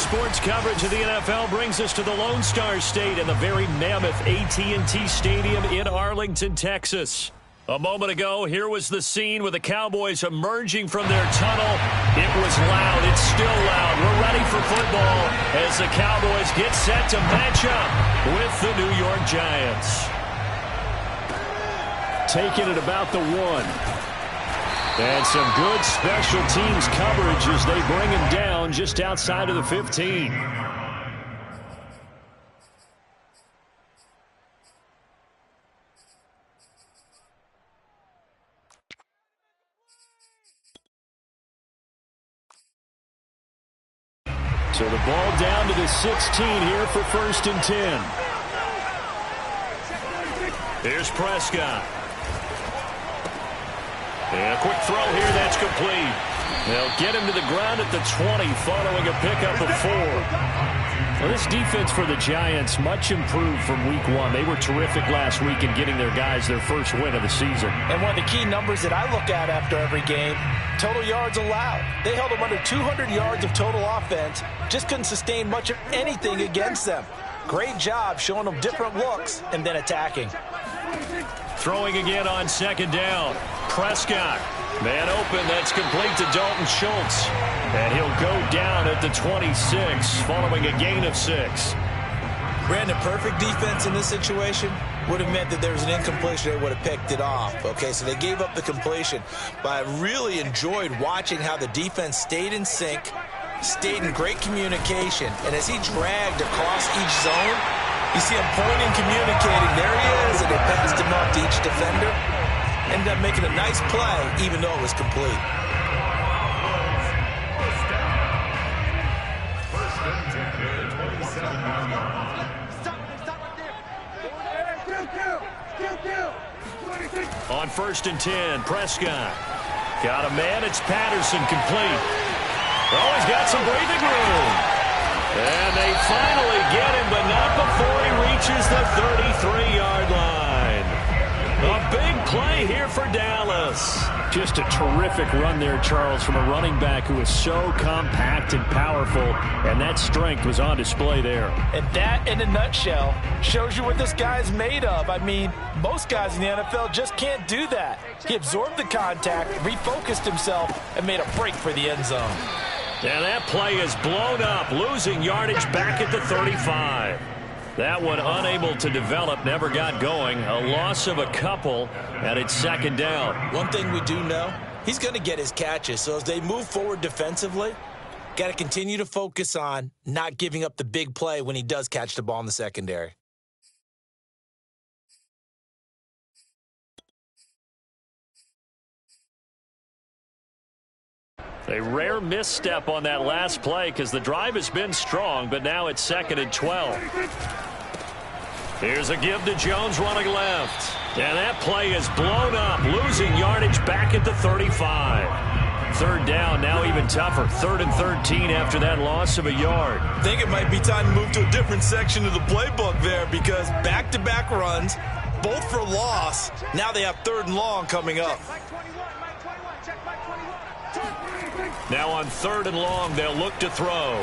Sports coverage of the NFL brings us to the Lone Star State and the very mammoth AT&T Stadium in Arlington, Texas. A moment ago, here was the scene with the Cowboys emerging from their tunnel. It was loud. It's still loud. We're ready for football as the Cowboys get set to match up with the New York Giants. Taking it about the 1. And some good special teams coverage as they bring him down just outside of the 15. So the ball down to the 16 here for 1st and 10. Here's Prescott. And a quick throw here, that's complete. They'll get him to the ground at the 20 following a pickup of 4. Well, this defense for the Giants, much improved from week 1. They were terrific last week in getting their guys their first win of the season. And one of the key numbers that I look at after every game, total yards allowed. They held them under 200 yards of total offense, just couldn't sustain much of anything against them. Great job showing them different looks and then attacking. Throwing again on 2nd down. Prescott. Man open. That's complete to Dalton Schultz. And he'll go down at the 26 following a gain of 6. Brandon, perfect defense in this situation would have meant that there was an incompletion. They would have picked it off. Okay, so they gave up the completion. But I really enjoyed watching how the defense stayed in sync, stayed in great communication. And as he dragged across each zone, you see him pointing, communicating. There he is, and they passed him off to each defender. Ended up making a nice play, even though it was complete. On 1st and 10, Prescott. Got a man, it's Patterson, complete. Oh, he's got some breathing room. And they finally get him, but not before he reaches the 33-yard line. A big play here for Dallas. Just a terrific run there, Charles, from a running back who is so compact and powerful, and that strength was on display there. And that, in a nutshell, shows you what this guy's made of. I mean, most guys in the NFL just can't do that. He absorbed the contact, refocused himself, and made a break for the end zone. And that play is blown up, losing yardage back at the 35. That one unable to develop, never got going. A loss of a couple, and it's 2nd down. One thing we do know, he's going to get his catches. So as they move forward defensively, got to continue to focus on not giving up the big play when he does catch the ball in the secondary. A rare misstep on that last play because the drive has been strong, but now it's 2nd and 12. Here's a give to Jones running left. And that play is blown up, losing yardage back at the 35. 3rd down, now even tougher. 3rd and 13 after that loss of a yard. I think it might be time to move to a different section of the playbook there because back-to-back runs, both for loss. Now they have 3rd and long coming up. Now on 3rd and long, they'll look to throw.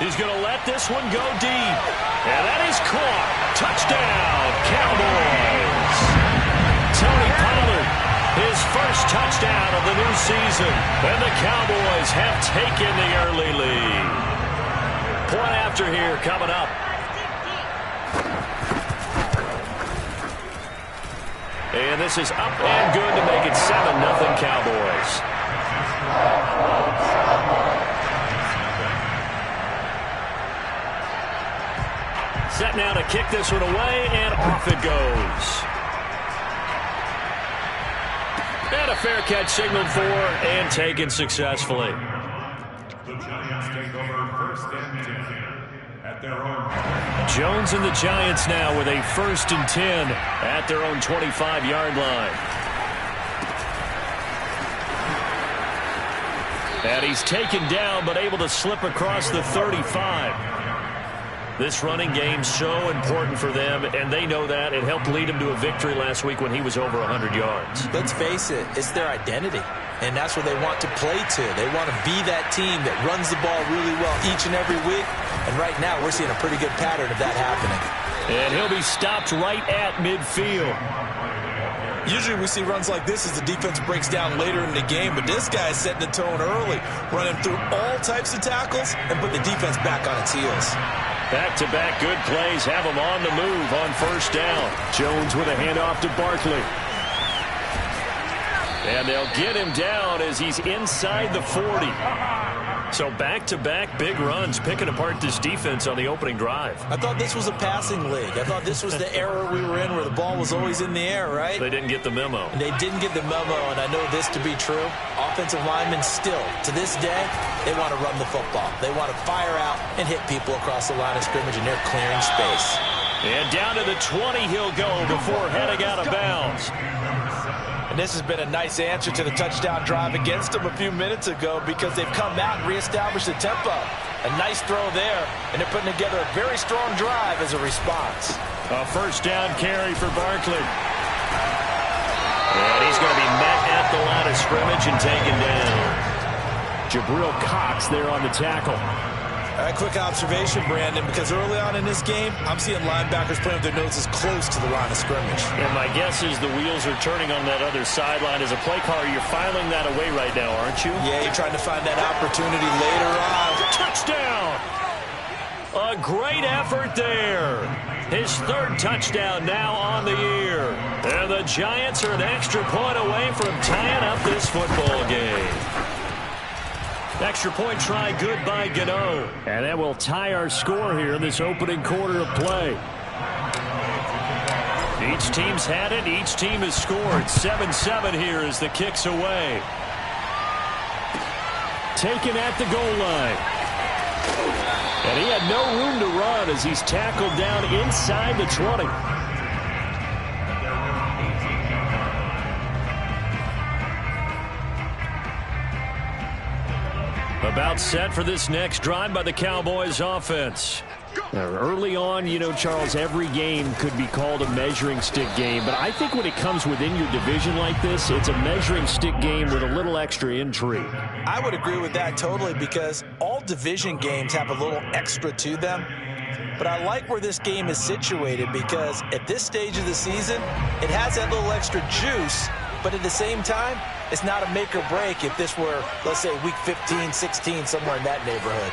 He's going to let this one go deep. And that is caught. Touchdown, Cowboys. Tony Pollard, his first touchdown of the new season. And the Cowboys have taken the early lead. Point after here coming up. And this is up and good to make it 7-0 Cowboys. Set now to kick this one away, and off it goes. And a fair catch signaled for and taken successfully. The Giants take over 1st and 10 at their own. Jones and the Giants now with a 1st and 10 at their own 25-yard line. And he's taken down but able to slip across the 35. This running game's so important for them, and they know that. It helped lead him to a victory last week when he was over 100 yards. Let's face it, it's their identity, and that's what they want to play to. They want to be that team that runs the ball really well each and every week, and right now we're seeing a pretty good pattern of that happening. And he'll be stopped right at midfield. Usually we see runs like this as the defense breaks down later in the game, but this guy is setting the tone early, running through all types of tackles and put the defense back on its heels. Back-to-back good plays have him on the move on first down. Jones with a handoff to Barkley. And they'll get him down as he's inside the 40. So back-to-back big runs, picking apart this defense on the opening drive. I thought this was a passing league. I thought this was the era we were in where the ball was always in the air, right? They didn't get the memo. And they didn't get the memo, and I know this to be true. Offensive linemen still, to this day, they want to run the football. They want to fire out and hit people across the line of scrimmage, and they're clearing space. And down to the 20 he'll go before heading out of bounds. And this has been a nice answer to the touchdown drive against them a few minutes ago because they've come out and reestablished the tempo. A nice throw there, and they're putting together a very strong drive as a response. A first down carry for Barkley. And he's going to be met at the line of scrimmage and taken down. Jabril Cox there on the tackle. A quick observation, Brandon, because early on in this game, I'm seeing linebackers playing with their noses close to the line of scrimmage. And my guess is the wheels are turning on that other sideline. As a play caller, you're filing that away right now, aren't you? Yeah, you're trying to find that opportunity later on. Touchdown! A great effort there. His third touchdown now on the year. And the Giants are an extra point away from tying up this football game. Extra point try good by Gano. And that will tie our score here in this opening quarter of play. Each team's had it. Each team has scored. 7-7 here as the kick's away. Taken at the goal line. And he had no room to run as he's tackled down inside the 20. About set for this next drive by the Cowboys offense. Now, early on, you know, Charles, every game could be called a measuring stick game. But I think when it comes within your division like this, it's a measuring stick game with a little extra intrigue. I would agree with that totally because all division games have a little extra to them. But I like where this game is situated because at this stage of the season, it has that little extra juice. But at the same time, it's not a make or break if this were, let's say, week 15, 16, somewhere in that neighborhood.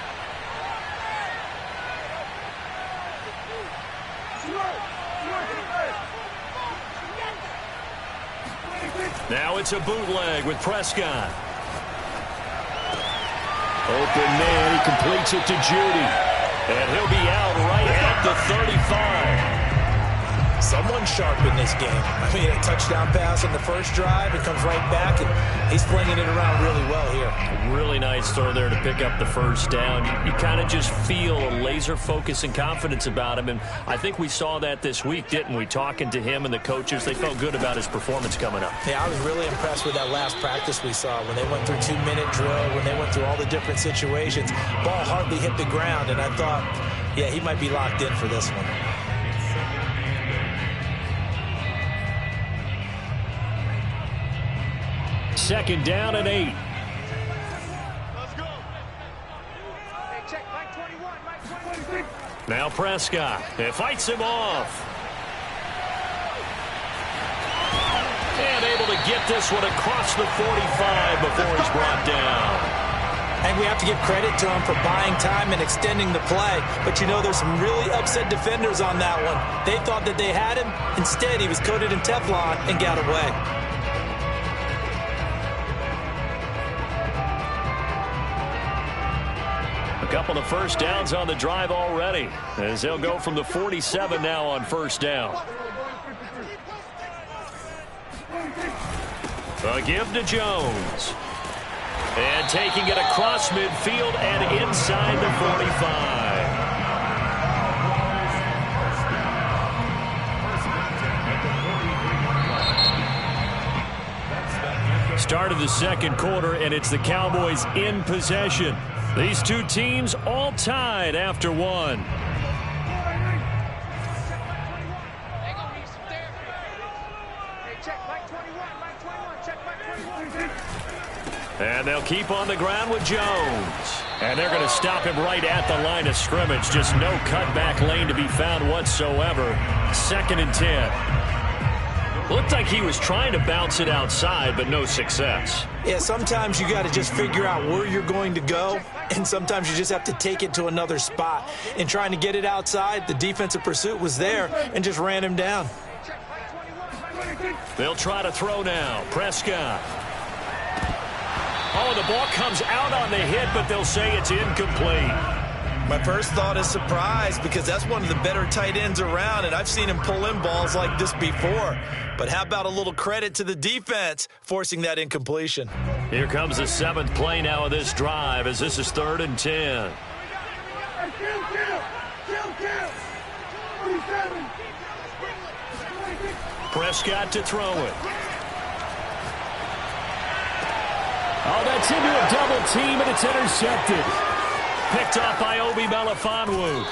Now it's a bootleg with Prescott. Open man, he completes it to Judy. And he'll be out right at the 35. Someone sharp in this game. I mean, a touchdown pass on the first drive. It comes right back, and he's flinging it around really well here. Really nice throw there to pick up the first down. You kind of just feel a laser focus and confidence about him, and I think we saw that this week, didn't we? Talking to him and the coaches, they felt good about his performance coming up. Yeah, I was really impressed with that last practice we saw when they went through 2-minute drill, when they went through all the different situations. Ball hardly hit the ground, and I thought, yeah, he might be locked in for this one. Second down and 8. Let's go. Hey, check, Mike 21, Mike 21. Now Prescott. It fights him off. And able to get this one across the 45 before he's brought down. And we have to give credit to him for buying time and extending the play. But, you know, there's some really upset defenders on that one. They thought that they had him. Instead, he was coated in Teflon and got away. Couple of first downs on the drive already as they'll go from the 47 now on first down. A give to Jones. And taking it across midfield and inside the 45. Start of the second quarter, and it's the Cowboys in possession. These two teams all tied after one. check, Mike 21, Mike 21, check, Mike 21. And they'll keep on the ground with Jones. And they're going to stop him right at the line of scrimmage. Just no cutback lane to be found whatsoever. 2nd and 10. Looked like he was trying to bounce it outside, but no success. Yeah, sometimes you got to just figure out where you're going to go, and sometimes you just have to take it to another spot. In trying to get it outside, the defensive pursuit was there and just ran him down. They'll try to throw now. Prescott. Oh, the ball comes out on the hit, but they'll say it's incomplete. My first thought is surprise, because that's one of the better tight ends around, and I've seen him pull in balls like this before. But how about a little credit to the defense forcing that incompletion? Here comes the 7th play now of this drive, as this is 3rd and 10. Prescott to throw it. Oh, that's into a double team, and it's intercepted. Picked off by Obi Melifonwu.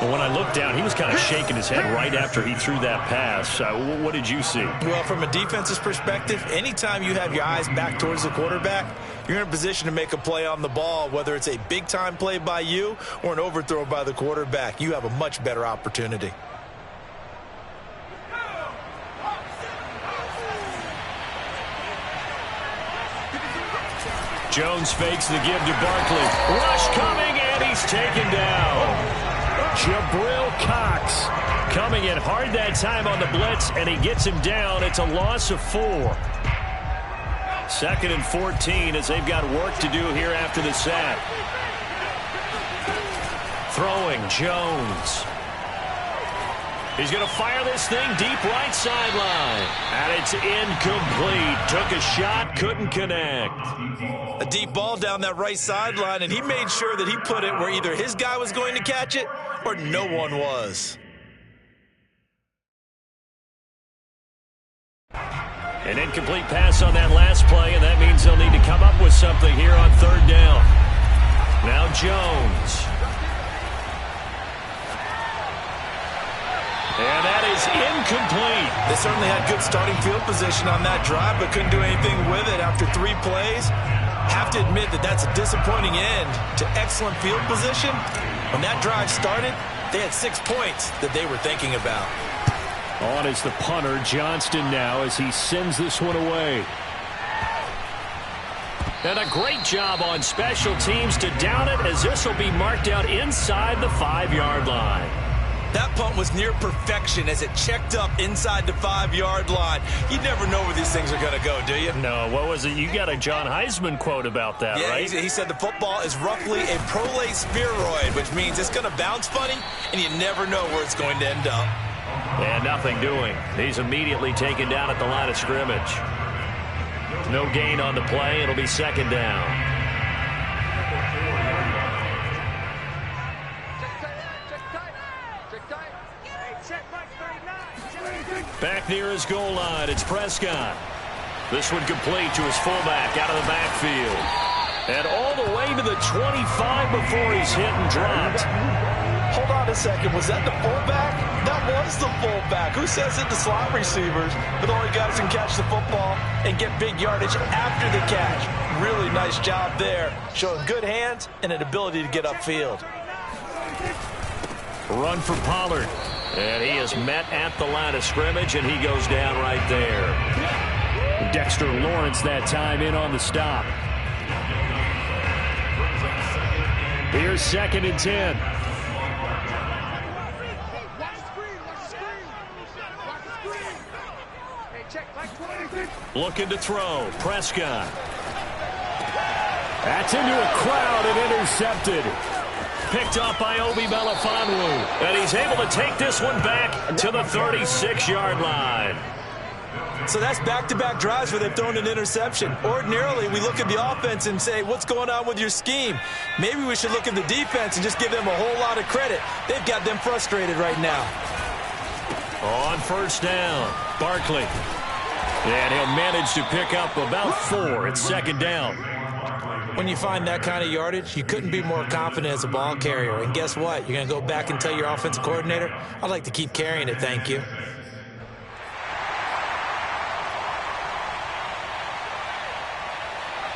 Well, when I looked down, he was kind of shaking his head right after he threw that pass. What did you see? Well, from a defense's perspective, anytime you have your eyes back towards the quarterback, you're in a position to make a play on the ball, whether it's a big-time play by you or an overthrow by the quarterback. You have a much better opportunity. Jones fakes the give to Barkley. Rush coming, and he's taken down. Jabril Cox coming in hard that time on the blitz, and he gets him down. It's a loss of 4. 2nd and 14 as they've got work to do here after the sack. Throwing, Jones. He's going to fire this thing deep right sideline. And it's incomplete. Took a shot, couldn't connect. A deep ball down that right sideline, and he made sure that he put it where either his guy was going to catch it or no one was. An incomplete pass on that last play, and that means they'll need to come up with something here on 3rd down. Now Jones. And that is incomplete. They certainly had good starting field position on that drive, but couldn't do anything with it after 3 plays. Have to admit that that's a disappointing end to excellent field position. When that drive started, they had 6 points that they were thinking about. On is the punter, Johnston, now as he sends this one away. And a great job on special teams to down it, as this will be marked out inside the 5-yard line. That punt was near perfection as it checked up inside the 5-yard line. You never know where these things are going to go, do you? No, what was it? You got a John Heisman quote about that, yeah, right? He said the football is roughly a prolate spheroid, which means it's going to bounce funny, and you never know where it's going to end up. And nothing doing. He's immediately taken down at the line of scrimmage. No gain on the play. It'll be 2nd down. Back near his goal line, it's Prescott. This one complete to his fullback out of the backfield. And all the way to the 25 before he's hit and dropped. Hold on a second. Was that the fullback? That was the fullback. Who says it? The slot receivers. But the only guys who can catch the football and get big yardage after the catch. Really nice job there. Showing good hands and an ability to get upfield. Run for Pollard. And he is met at the line of scrimmage, and he goes down right there. Dexter Lawrence that time in on the stop. Here's 2nd and 10. Looking to throw. Prescott. That's into a crowd and intercepted. Picked up by Obi Melifonwu. And he's able to take this one back to the 36-yard line. So that's back-to-back drives where they've thrown an interception. Ordinarily, we look at the offense and say, what's going on with your scheme? Maybe we should look at the defense and just give them a whole lot of credit. They've got them frustrated right now. On 1st down, Barkley. And he'll manage to pick up about 4 at 2nd down. When you find that kind of yardage, you couldn't be more confident as a ball carrier. And guess what? You're going to go back and tell your offensive coordinator, I'd like to keep carrying it, thank you.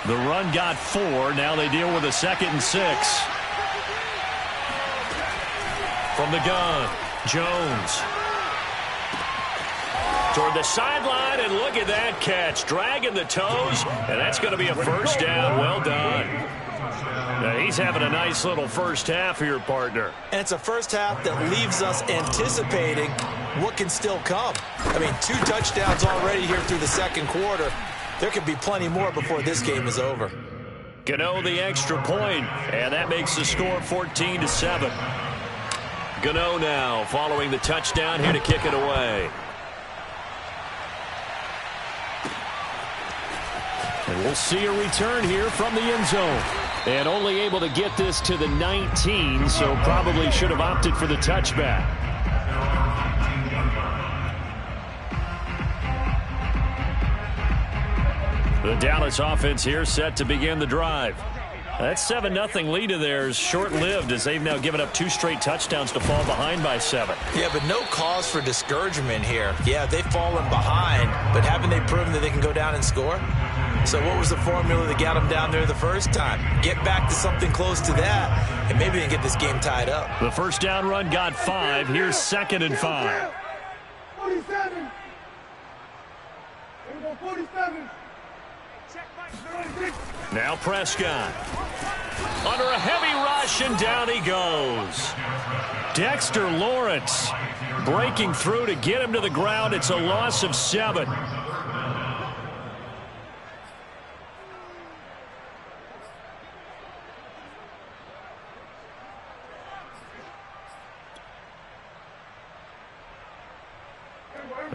The run got 4. Now they deal with a 2nd and 6. From the gun, Jones. Toward the sideline, and look at that catch. Dragging the toes, and that's going to be a first down. Well done. Now, he's having a nice little first half here, partner. And it's a first half that leaves us anticipating what can still come. I mean, 2 touchdowns already here through the second quarter. There could be plenty more before this game is over. Gano the extra point, and that makes the score 14-7. Gano now following the touchdown here to kick it away. And we'll see a return here from the end zone. And only able to get this to the 19, so probably should have opted for the touchback. The Dallas offense here set to begin the drive. That 7-0 lead of theirs short-lived as they've now given up 2 straight touchdowns to fall behind by 7. Yeah, but no cause for discouragement here. Yeah, they've fallen behind, but haven't they proven that they can go down and score? So what was the formula that got them down there the first time? Get back to something close to that, and maybe they can get this game tied up. The first down run got 5. Here's 2nd and 5. 47. Here we go, 47. Now Prescott. Under a heavy rush, and down he goes. Dexter Lawrence breaking through to get him to the ground. It's a loss of 7.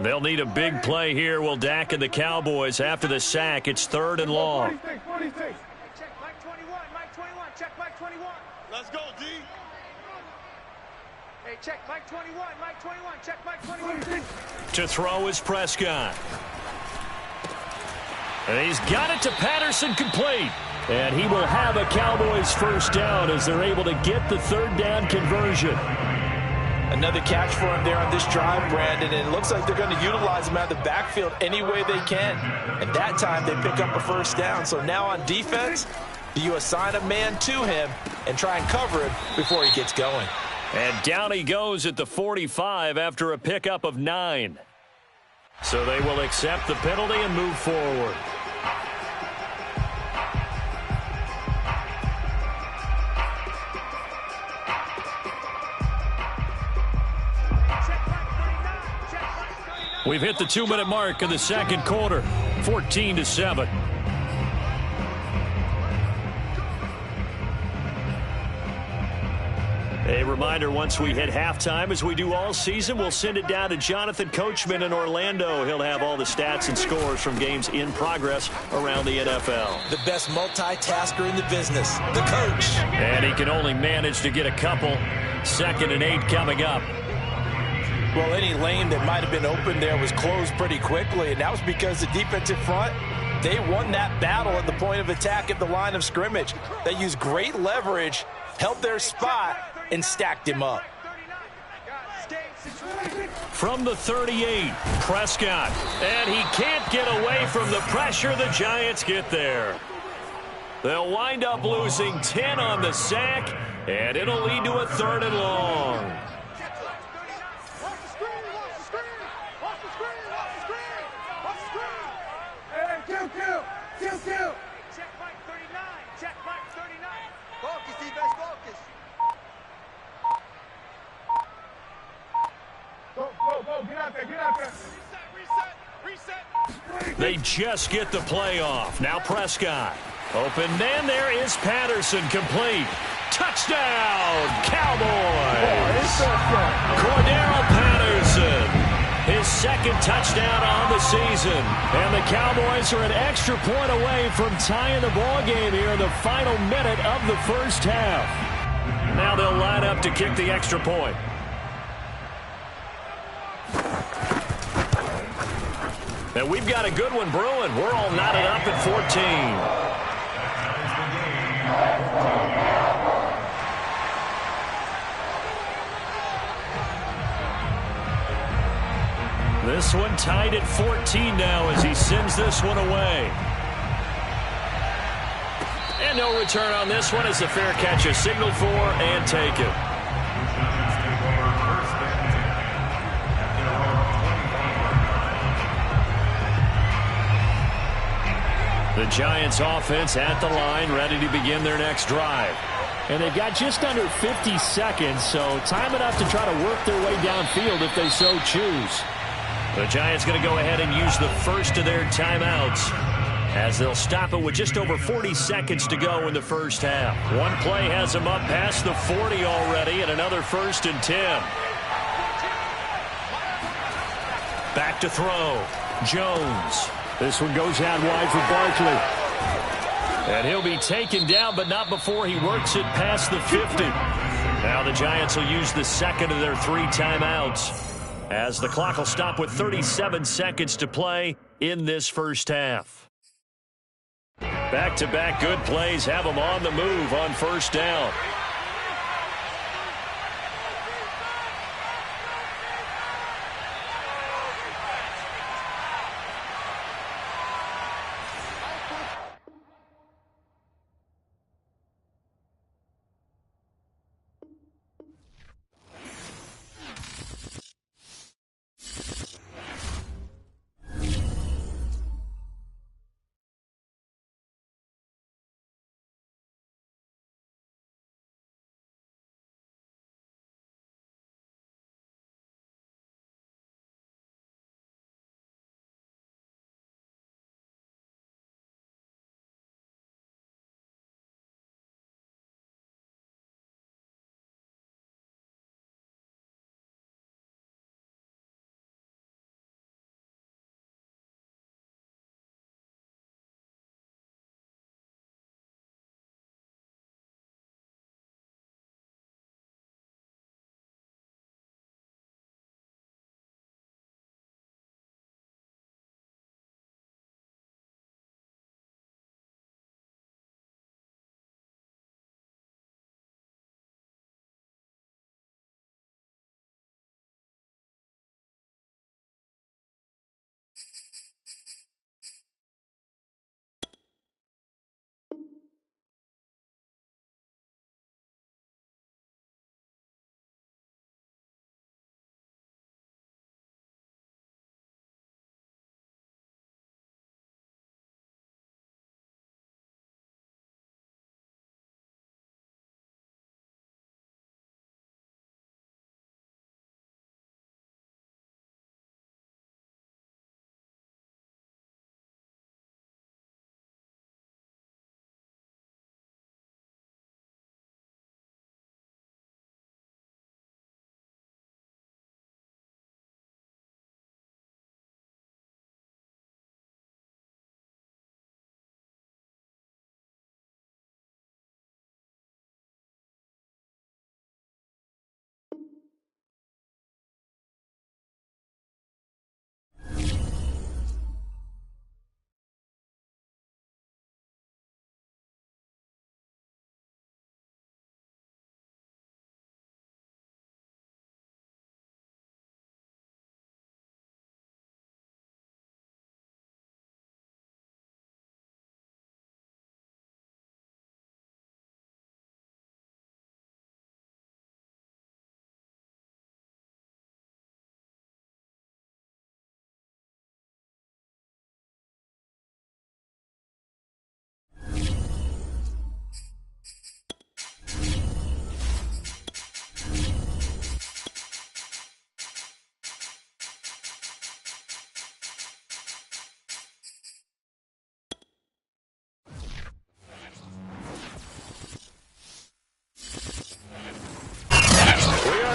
They'll need a big play here. Will Dak and the Cowboys after the sack. It's 3rd and long. 46. Check Mike 21. Mike 21. Check Mike 21. Let's go, D. Hey, check Mike 21. Mike 21. Check Mike 21. To throw is Prescott. And he's got it to Patterson, complete. And he will have a Cowboys first down as they're able to get the 3rd down conversion. Another catch for him there on this drive, Brandon, and it looks like they're going to utilize him out of the backfield any way they can. And that time they pick up a first down. So now on defense, do you assign a man to him and try and cover him before he gets going? And down he goes at the 45 after a pickup of 9. So they will accept the penalty and move forward. We've hit the 2-minute mark in the second quarter, 14-7. A reminder, once we hit halftime, as we do all season, we'll send it down to Jonathan Coachman in Orlando. He'll have all the stats and scores from games in progress around the NFL. The best multitasker in the business, the coach. And he can only manage to get a couple. 2nd and 8 coming up. Well, any lane that might have been open there was closed pretty quickly, and that was because the defensive front, they won that battle at the point of attack at the line of scrimmage. They used great leverage, held their spot, and stacked him up. From the 38, Prescott. And he can't get away from the pressure. The Giants get there. They'll wind up losing 10 on the sack, and it'll lead to a 3rd and long. Check Mike 39. Check Mike 39. Focus, defense, focus. Go, get out there. Reset. They just get the play off. Now Prescott. Open man, there is Patterson, complete. Touchdown, Cowboys! Cordero Patterson. His 2nd touchdown on the season. And the Cowboys are an extra point away from tying the ball game here in the final minute of the first half. Now they'll line up to kick the extra point. And we've got a good one brewing. We're all knotted up at 14. This one tied at 14 now as he sends this one away. And no return on this one as the fair catch is signaled for and taken. Giants take over first and 10 at their own 25. The Giants offense at the line, ready to begin their next drive. And they've got just under 50 seconds, so time enough to try to work their way downfield if they so choose. The Giants going to go ahead and use the first of their timeouts as they'll stop it with just over 40 seconds to go in the first half. One play has them up past the 40 already, and another 1st and 10. Back to throw. Jones. This one goes out wide for Barkley. And he'll be taken down, but not before he works it past the 50. Now the Giants will use the second of their 3 timeouts as the clock will stop with 37 seconds to play in this first half. Back-to-back good plays have them on the move on first down.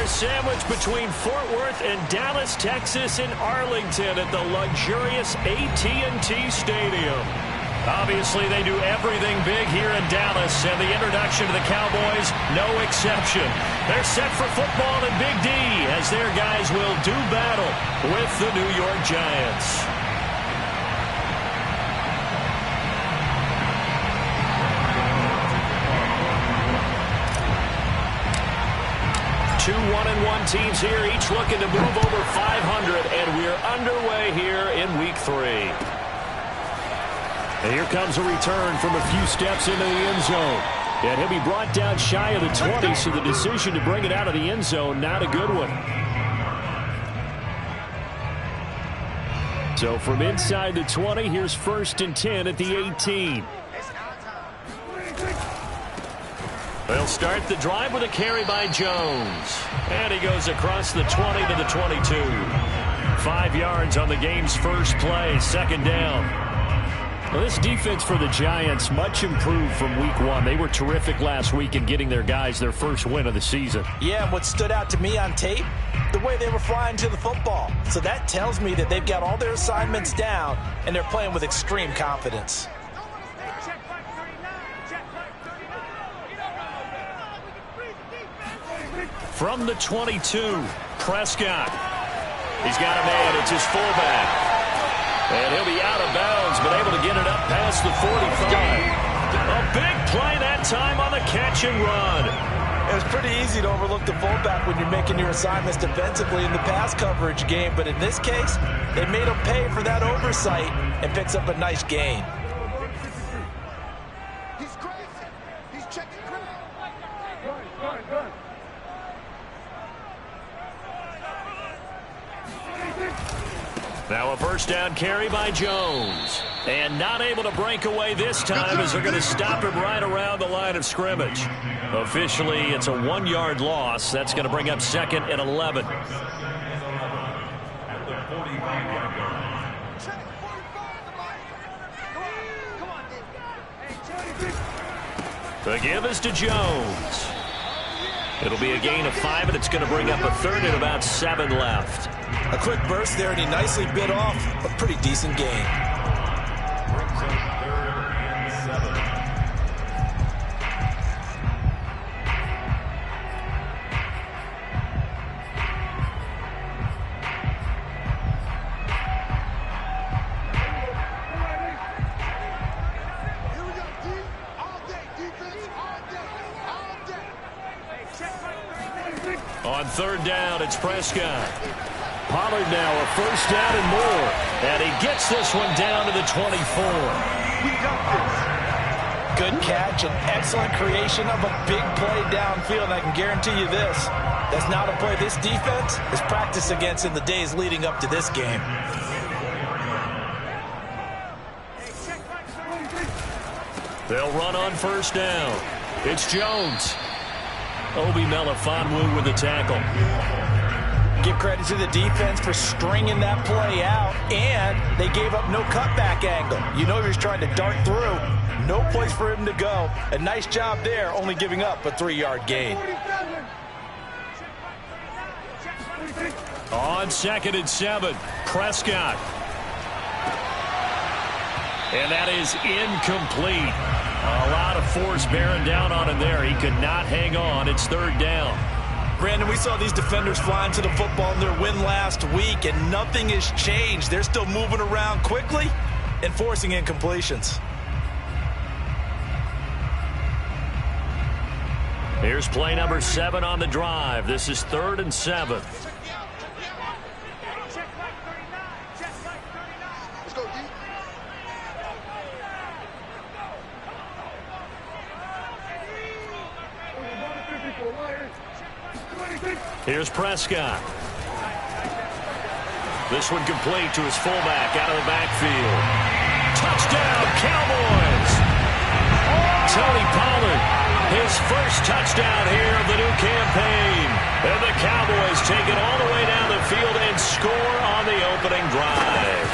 Sandwiched between Fort Worth and Dallas, Texas in Arlington at the luxurious AT&T Stadium. Obviously, they do everything big here in Dallas, and the introduction to the Cowboys, no exception. They're set for football in Big D as their guys will do battle with the New York Giants. 2-1-1 teams here, each looking to move over 500, and we're underway here in Week 3. And here comes a return from a few steps into the end zone. And he'll be brought down shy of the 20, so the decision to bring it out of the end zone, not a good one. So from inside the 20, here's 1st and 10 at the 18. They'll start the drive with a carry by Jones. And he goes across the 20 to the 22. 5 yards on the game's first play, 2nd down. Well, this defense for the Giants much improved from week 1. They were terrific last week in getting their guys their first win of the season. Yeah, and what stood out to me on tape, the way they were flying to the football. So that tells me that they've got all their assignments down, and they're playing with extreme confidence. From the 22, Prescott. He's got a man. It's his fullback. And he'll be out of bounds, but able to get it up past the 45. A big play that time on the catch and run. It was pretty easy to overlook the fullback when you're making your assignments defensively in the pass coverage game. But in this case, they made him pay for that oversight and picks up a nice gain. He's crazy. He's checking crazy. Now a first down carry by Jones. And not able to break away this time as they're going to stop him right around the line of scrimmage. Officially, it's a 1-yard loss. That's going to bring up 2nd and 11. The give is to Jones. It'll be a gain of 5, and it's going to bring up a 3rd and about 7 left. A quick burst there, and he nicely bit off a pretty decent gain. On 3rd down, it's Prescott. Pollard now a first down and more. And he gets this one down to the 24. We got this. Good catch and excellent creation of a big play downfield. And I can guarantee you this, that's not a play this defense is practiced against in the days leading up to this game. They'll run on 1st down. It's Jones. Obi Melifonwu with the tackle. Give credit to the defense for stringing that play out, and they gave up no cutback angle. You know he was trying to dart through. No place for him to go. A nice job there, only giving up a 3-yard gain. On 2nd and 7, Prescott. And that is incomplete. A lot of force bearing down on him there. He could not hang on. It's 3rd down. Brandon, we saw these defenders flying to the football in their win last week, and nothing has changed. They're still moving around quickly and forcing incompletions. Here's play number 7 on the drive. This is 3rd and 7. Here's Prescott. This one complete to his fullback out of the backfield. Touchdown, Cowboys! Tony Pollard, his first touchdown here of the new campaign. And the Cowboys take it all the way down the field and score on the opening drive.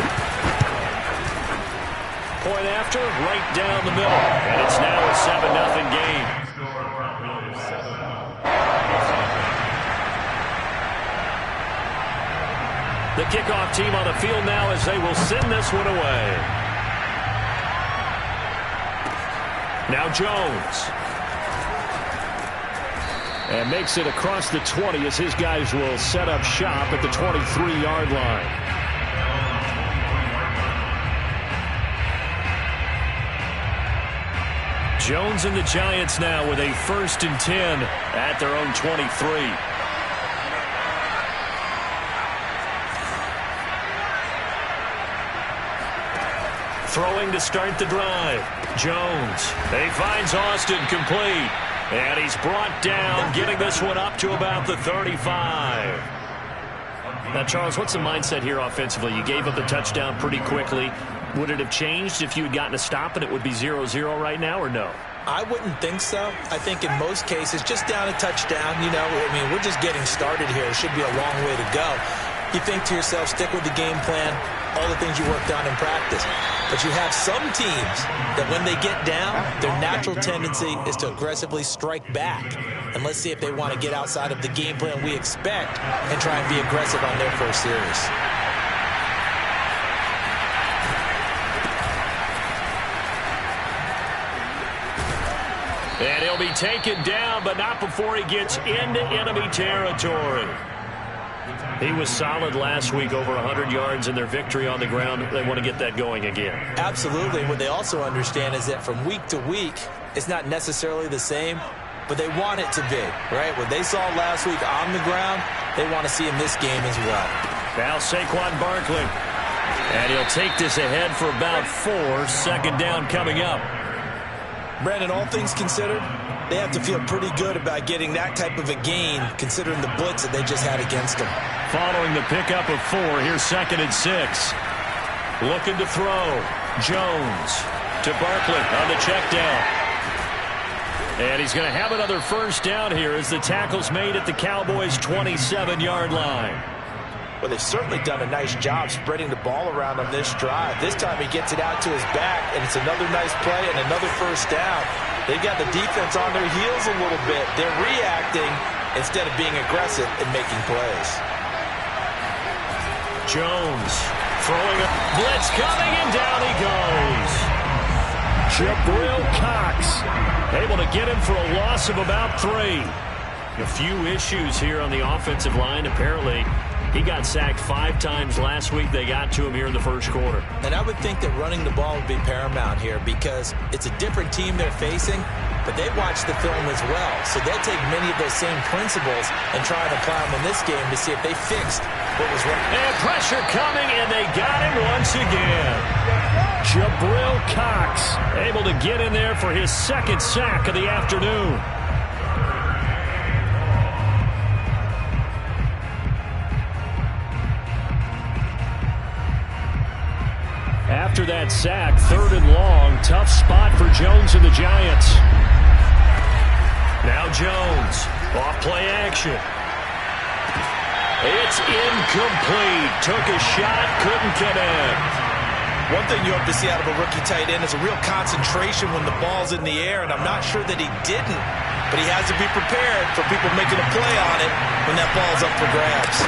Point after, right down the middle. And it's now a 7-0 game. The kickoff team on the field now as they will send this one away. Now Jones. And makes it across the 20 as his guys will set up shop at the 23-yard line. Jones and the Giants now with a 1st and 10 at their own 23. Throwing to start the drive. Jones. He finds Austin complete. And he's brought down, getting this one up to about the 35. Now, Charles, what's the mindset here offensively? You gave up the touchdown pretty quickly. Would it have changed if you had gotten a stop and it would be 0-0 right now, or no? I wouldn't think so. I think in most cases, just down a touchdown, you know, I mean, we're just getting started here. It should be a long way to go. You think to yourself, stick with the game plan, all the things you worked on in practice. But you have some teams that when they get down, their natural tendency is to aggressively strike back. And let's see if they want to get outside of the game plan we expect and try and be aggressive on their first series. And he'll be taken down, but not before he gets into enemy territory. He was solid last week, over 100 yards in their victory on the ground. They want to get that going again. Absolutely. What they also understand is that from week to week, it's not necessarily the same, but they want it to be, right? What they saw last week on the ground, they want to see in this game as well. Now Saquon Barkley. And he'll take this ahead for about 4. Second down coming up. Brandon, all things considered, they have to feel pretty good about getting that type of a gain, considering the blitz that they just had against them. Following the pickup of 4, here's 2nd and 6. Looking to throw. Jones to Barkley on the check down. And he's going to have another first down here as the tackle's made at the Cowboys' 27-yard line. Well, they've certainly done a nice job spreading the ball around on this drive. This time he gets it out to his back, and it's another nice play and another first down. They've got the defense on their heels a little bit. They're reacting instead of being aggressive and making plays. Jones throwing a blitz coming, and down he goes. Jabril Cox able to get him for a loss of about 3. A few issues here on the offensive line. Apparently, he got sacked 5 times last week. They got to him here in the first quarter. And I would think that running the ball would be paramount here because it's a different team they're facing, but they watch the film as well. So they'll take many of those same principles and try and apply them in this game to see if they fixed what was wrong. And pressure coming, and they got him once again. Jabril Cox able to get in there for his 2nd sack of the afternoon. After that sack, 3rd and long, tough spot for Jones and the Giants. Now Jones, off play action. It's incomplete. Took a shot, couldn't connect. One thing you hope to see out of a rookie tight end is a real concentration when the ball's in the air, and I'm not sure that he didn't, but he has to be prepared for people making a play on it when that ball's up for grabs.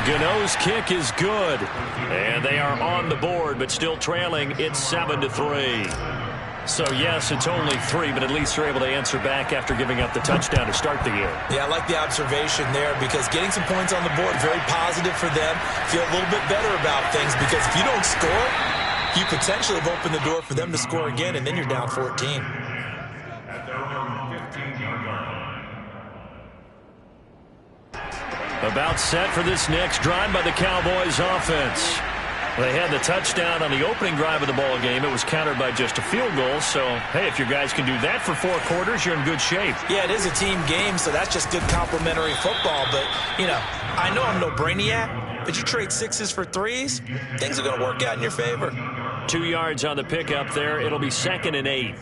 Gano's kick is good, and they are on the board, but still trailing. It's 7-3. So, yes, it's only 3, but at least they're able to answer back after giving up the touchdown to start the game. Yeah, I like the observation there because getting some points on the board, very positive for them. Feel a little bit better about things because if you don't score, you potentially have opened the door for them to score again, and then you're down 14. At their own 15-yard line. About set for this next drive by the Cowboys offense. They had the touchdown on the opening drive of the ball game. It was countered by just a field goal. So, hey, if your guys can do that for 4 quarters, you're in good shape. Yeah, it is a team game, so that's just good complementary football. But, you know, I know I'm no brainiac, but you trade 6s for 3s, things are going to work out in your favor. 2 yards on the pickup there. It'll be 2nd and 8.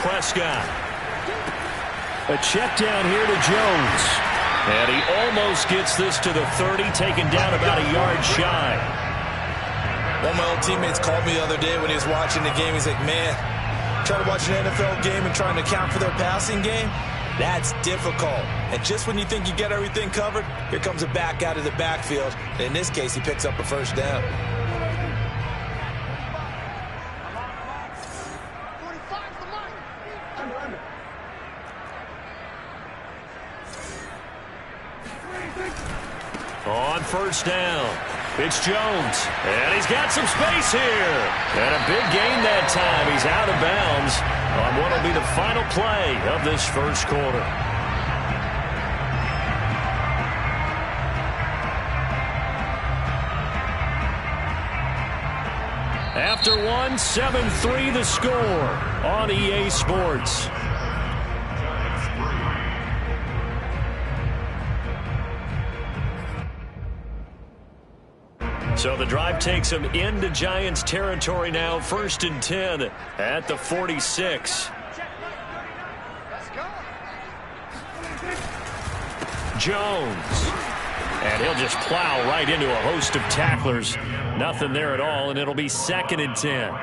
Prescott. A check down here to Jones. And he almost gets this to the 30, taken down about a yard shy. One of my old teammates called me the other day when he was watching the game. He's like, man, trying to watch an NFL game and trying to account for their passing game, that's difficult. And just when you think you get everything covered, here comes a back out of the backfield. And in this case, he picks up a first down. On first down, it's Jones, and he's got some space here. And a big gain that time. He's out of bounds on what will be the final play of this first quarter. After one, 7-3 the score on EA Sports. So the drive takes them into Giants territory now. 1st and 10 at the 46. Jones. And he'll just plow right into a host of tacklers. Nothing there at all, and it'll be 2nd and 10.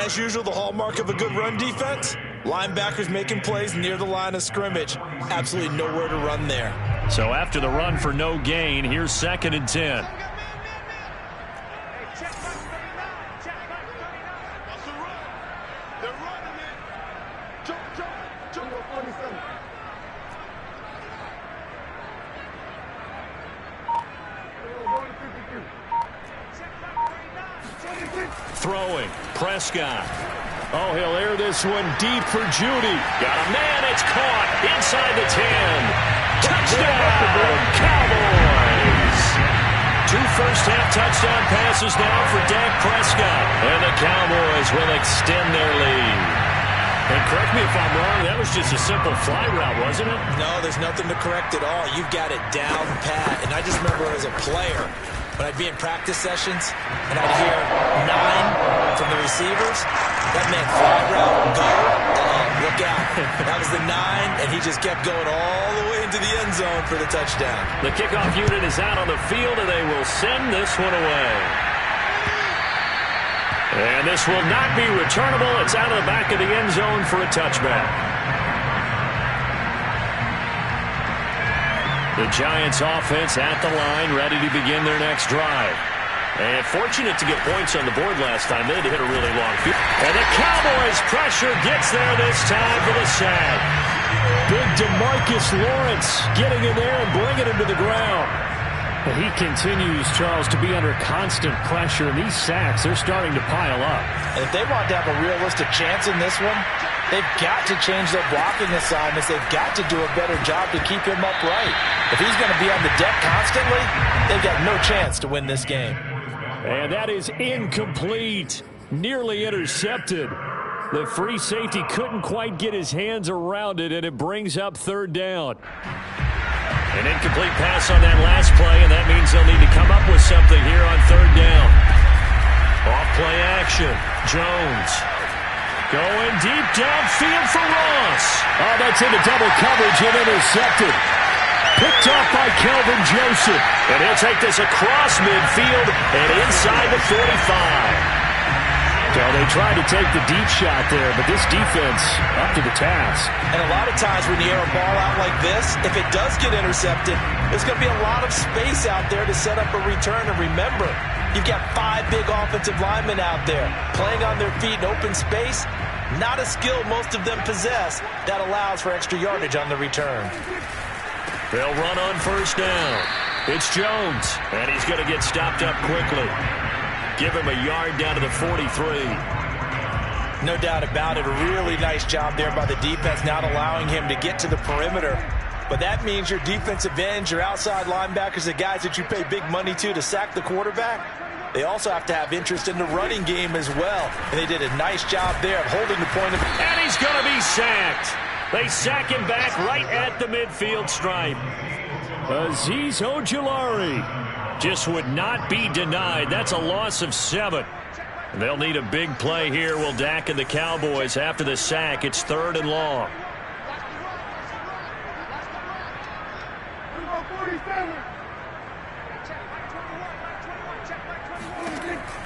As usual, the hallmark of a good run defense, linebackers making plays near the line of scrimmage. Absolutely nowhere to run there. So after the run for no gain, here's 2nd and 10. Throwing, Prescott. Oh, he'll air this one deep for Judy. Got a man, it's caught inside the 10. Touchdown, Cowboys! 2 first-half touchdown passes now for Dak Prescott. And the Cowboys will extend their lead. And correct me if I'm wrong, that was just a simple fly route, wasn't it? No, there's nothing to correct at all. You've got it down pat. And I just remember as a player, when I'd be in practice sessions and I'd hear 9 from the receivers, that meant fly route, go, look out. That was the 9, and he just kept going all the way into the end zone for the touchdown. The kickoff unit is out on the field, and they will send this one away. And this will not be returnable. It's out of the back of the end zone for a touchback. The Giants offense at the line, ready to begin their next drive. And fortunate to get points on the board last time. They had to hit a really long field. And the Cowboys pressure gets there this time for the sack. Big DeMarcus Lawrence getting in there and bringing him to the ground. Well, he continues, Charles, to be under constant pressure, and these sacks, they're starting to pile up. And if they want to have a realistic chance in this one, they've got to change their blocking assignments. They've got to do a better job to keep him upright. If he's going to be on the deck constantly, they've got no chance to win this game. And that is incomplete. Nearly intercepted. The free safety couldn't quite get his hands around it, and it brings up 3rd down. An incomplete pass on that last play, and that means they'll need to come up with something here on 3rd down. Off play action. Jones going deep downfield for Ross. Oh, that's into double coverage and intercepted. Picked off by Kelvin Joseph. And he'll take this across midfield and inside the 45. So they tried to take the deep shot there, but this defense up to the task. And a lot of times when you air a ball out like this, if it does get intercepted, there's going to be a lot of space out there to set up a return. And remember, you've got 5 big offensive linemen out there playing on their feet in open space. Not a skill most of them possess that allows for extra yardage on the return. They'll run on 1st down. It's Jones, and he's going to get stopped up quickly. Give him a yard down to the 43. No doubt about it. A really nice job there by the defense, not allowing him to get to the perimeter. But that means your defensive ends, your outside linebackers, the guys that you pay big money to sack the quarterback, they also have to have interest in the running game as well. And they did a nice job there of holding the point of... And he's going to be sacked. They sack him back right at the midfield stripe. Azeez Ojulari just would not be denied. That's a loss of 7. They'll need a big play here. Will Dak and the Cowboys after the sack. It's 3rd and long.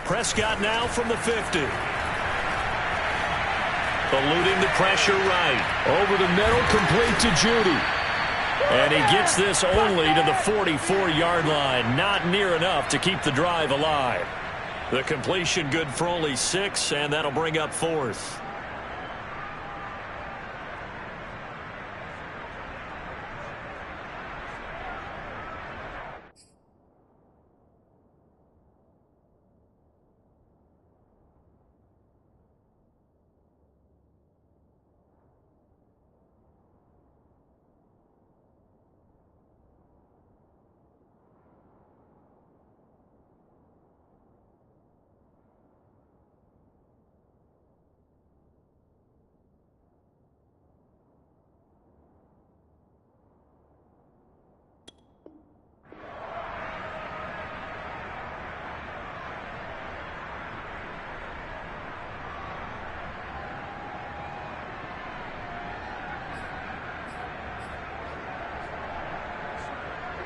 Prescott now from the 50. Eluding the pressure right. Over the middle, complete to Judy. And he gets this only to the 44-yard line. Not near enough to keep the drive alive. The completion good for only 6, and that'll bring up 4th.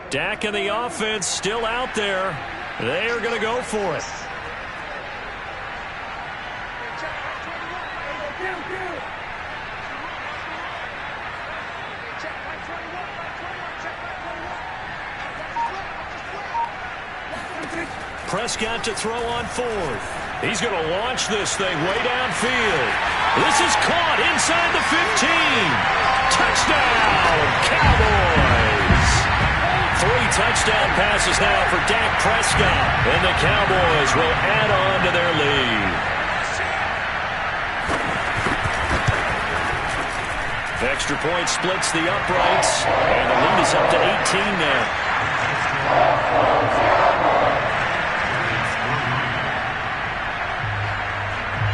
Dak and the offense still out there. They are going to go for it. Prescott to throw on fourth. He's going to launch this thing way downfield. This is caught inside the 15. Touchdown, Cowboys. 3 touchdown passes now for Dak Prescott. And the Cowboys will add on to their lead. Extra point splits the uprights. And the lead is up to 18 now.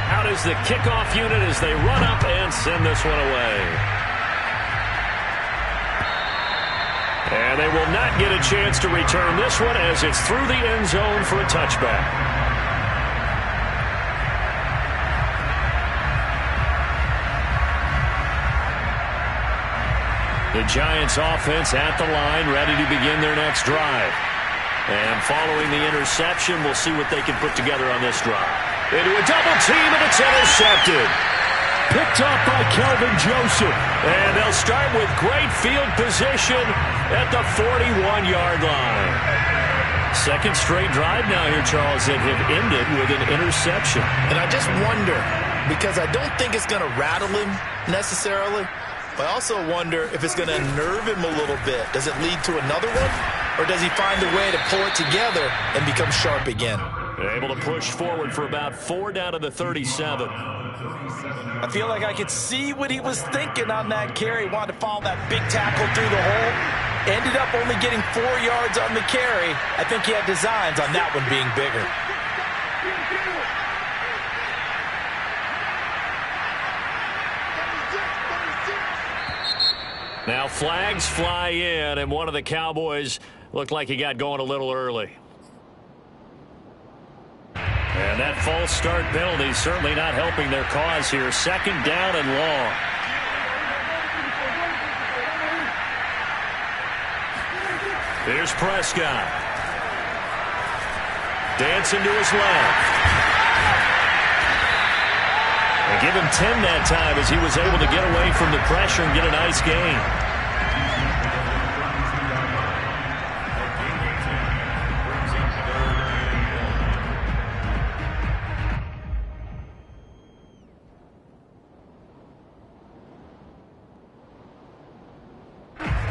Out is the kickoff unit as they run up and send this one away. And they will not get a chance to return this one as it's through the end zone for a touchback. The Giants offense at the line, ready to begin their next drive. And following the interception, we'll see what they can put together on this drive. Into a double team, and it's intercepted. Picked up by Kelvin Joseph. And they'll start with great field position at the 41-yard line. Second straight drive now here, Charles, that have ended with an interception. And I just wonder, because I don't think it's going to rattle him necessarily, but I also wonder if it's going to unnerve him a little bit. Does it lead to another one? Or does he find a way to pull it together and become sharp again? Able to push forward for about 4 down to the 37. I feel like I could see what he was thinking on that carry. Wanted to follow that big tackle through the hole. Ended up only getting 4 yards on the carry. I think he had designs on that one being bigger. Now flags fly in, and one of the Cowboys looked like he got going a little early. And that false start penalty certainly not helping their cause here. Second down and long. Here's Prescott. Dancing to his left. And give him 10 that time as he was able to get away from the pressure and get a nice gain.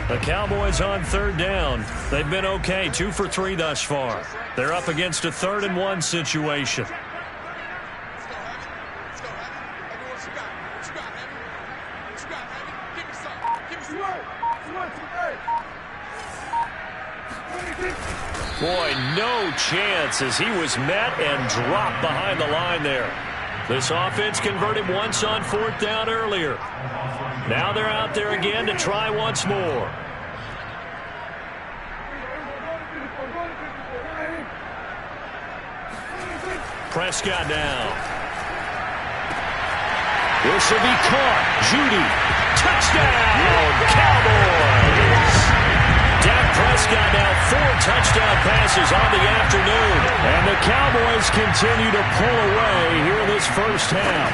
The Cowboys on third down. They've been okay, 2 for 3 thus far. They're up against a 3rd and 1 situation. Boy, no chance as he was met and dropped behind the line there. This offense converted once on 4th down earlier. Now they're out there again to try once more. Prescott down. This will be caught. Judy. Touchdown, Cowboys. Dak Prescott now 4 touchdown passes on the afternoon. And the Cowboys continue to pull away here in this first half.